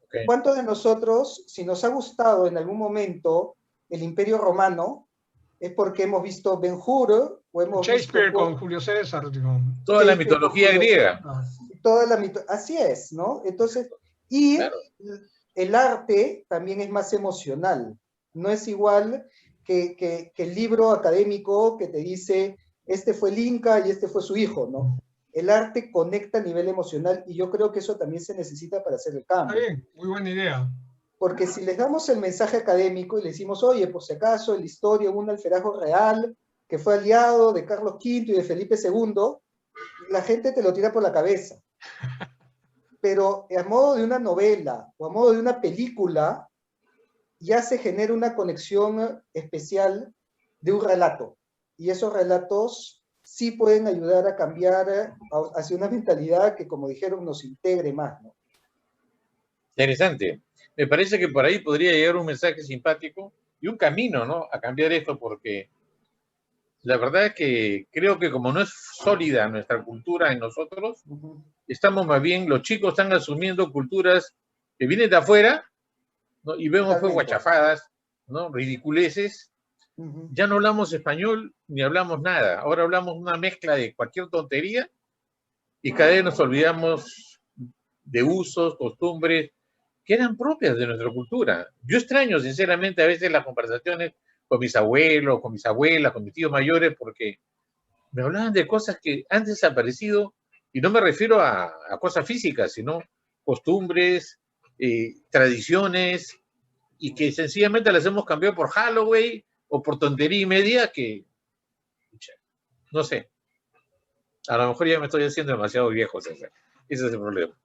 Okay. ¿Cuántos de nosotros, si nos ha gustado en algún momento el Imperio Romano, es porque hemos visto Ben-Hur o hemos Shakespeare visto con Julio César, digo. Toda la Shakespeare con mitología Julio griega. toda la así es, ¿no? Entonces, y Claro. el arte también es más emocional, no es igual que el libro académico que te dice, este fue el Inca y este fue su hijo, ¿no? El arte conecta a nivel emocional y yo creo que eso también se necesita para hacer el Está cambio. bien, muy buena idea. Porque si les damos el mensaje académico y le decimos, oye, por si acaso, en la historia hubo un alferazgo real que fue aliado de Carlos V y de Felipe II, la gente te lo tira por la cabeza. Pero a modo de una novela o a modo de una película, ya se genera una conexión especial de un relato. Y esos relatos sí pueden ayudar a cambiar hacia una mentalidad que, como dijeron, nos integre más, ¿no? Interesante. Me parece que por ahí podría llegar un mensaje simpático y un camino, ¿no? A cambiar esto, porque la verdad es que creo que como no es sólida nuestra cultura en nosotros, estamos más bien, los chicos están asumiendo culturas que vienen de afuera, ¿no? Y vemos pues guachafadas, ¿no? Ridiculeces. Ya no hablamos español ni hablamos nada. Ahora hablamos una mezcla de cualquier tontería y cada vez nos olvidamos de usos, costumbres que eran propias de nuestra cultura. Yo extraño sinceramente a veces las conversaciones con mis abuelos, con mis abuelas, con mis tíos mayores, porque me hablaban de cosas que han desaparecido, y no me refiero a cosas físicas, sino costumbres, tradiciones, y que sencillamente las hemos cambiado por Halloween o por tontería y media que, no sé, a lo mejor ya me estoy haciendo demasiado viejo, César. Ese es el problema.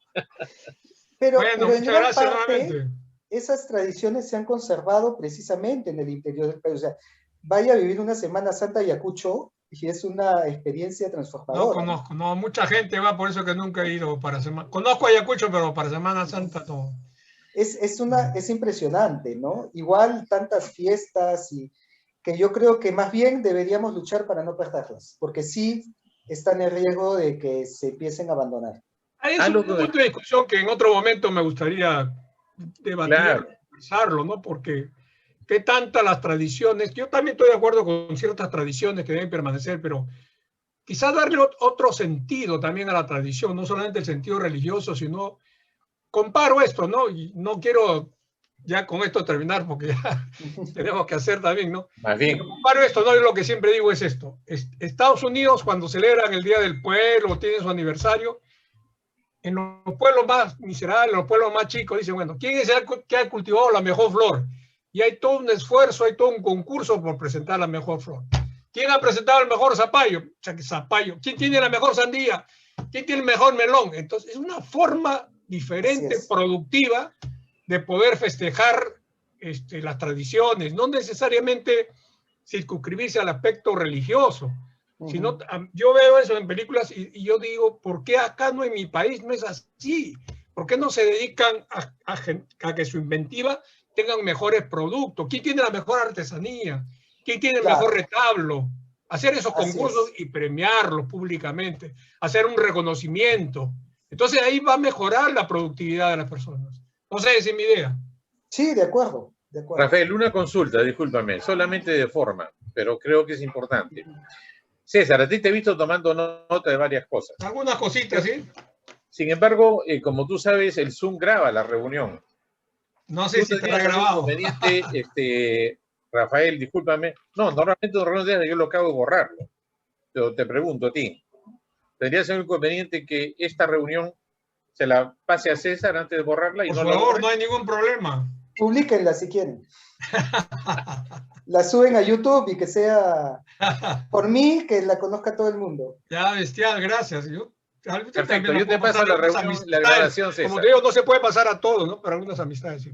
Pero Bueno, en muchas gran gracias parte, nuevamente. esas tradiciones se han conservado precisamente en el interior del país. O sea, vaya a vivir una Semana Santa a Ayacucho y es una experiencia No transformadora. conozco, no, mucha gente va, por eso que nunca he ido para Semana. Conozco Ayacucho, pero para Semana Santa no. Es impresionante, ¿no? Igual tantas fiestas y que yo creo que más bien deberíamos luchar para no perderlas, porque sí están en riesgo de que se empiecen a abandonar. Ahí es un punto de discusión que en otro momento me gustaría debatir, claro, pensarlo, ¿no? Porque qué tantas las tradiciones, yo también estoy de acuerdo con ciertas tradiciones que deben permanecer, pero quizás darle otro sentido también a la tradición, no solamente el sentido religioso, sino comparo esto, ¿no? Y no quiero ya con esto terminar porque ya tenemos que hacer también, ¿no? Más bien. Pero comparo esto, ¿no? Y lo que siempre digo es esto. Estados Unidos, cuando celebran el Día del Pueblo, tienen su aniversario, en los pueblos más miserables, los pueblos más chicos, dicen, bueno, ¿quién es el que ha cultivado la mejor flor? Y hay todo un esfuerzo, hay todo un concurso por presentar la mejor flor. ¿Quién ha presentado el mejor zapallo? O sea, que zapallo. ¿Quién tiene la mejor sandía? ¿Quién tiene el mejor melón? Entonces, es una forma diferente, productiva, de poder festejar las tradiciones, no necesariamente circunscribirse al aspecto religioso. Sino, yo veo eso en películas y yo digo, ¿por qué acá no en mi país no es así? ¿Por qué no se dedican a que su inventiva tengan mejores productos? ¿Quién tiene la mejor artesanía? ¿Quién tiene el mejor retablo? Hacer esos concursos y premiarlos públicamente, hacer un reconocimiento. Entonces ahí va a mejorar la productividad de las personas. No sé, esa es mi idea. Sí, de acuerdo. Rafael, una consulta, discúlpame, solamente de forma, pero creo que es importante. César, a ti te he visto tomando nota de varias cosas. Algunas cositas, ¿sí? Sin embargo, como tú sabes, el Zoom graba la reunión. No sé si estará grabado. Rafael, discúlpame. No, normalmente yo lo acabo de borrarlo. Pero te pregunto a ti, ¿tendría ser un inconveniente que esta reunión se la pase a César antes de borrarla? Por favor, no hay ningún problema. Publíquenla si quieren. La suben a YouTube y que sea por mí, que la conozca todo el mundo. Ya, bestial, gracias. Perfecto, yo te paso la reunión, la grabación, César. Como te digo, no se puede pasar a todos, ¿no? Pero algunas amistades sí.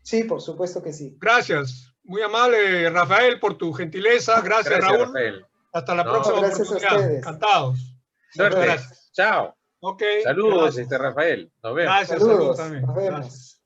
Sí, por supuesto que sí. Gracias. Muy amable, Rafael, por tu gentileza. Gracias, Raúl. Rafael. Hasta la próxima oportunidad. A ustedes. Encantados. Suerte. Gracias. Chao. Ok. Saludos, Rafael. Nos vemos. Gracias, saludos también. Nos vemos. Gracias.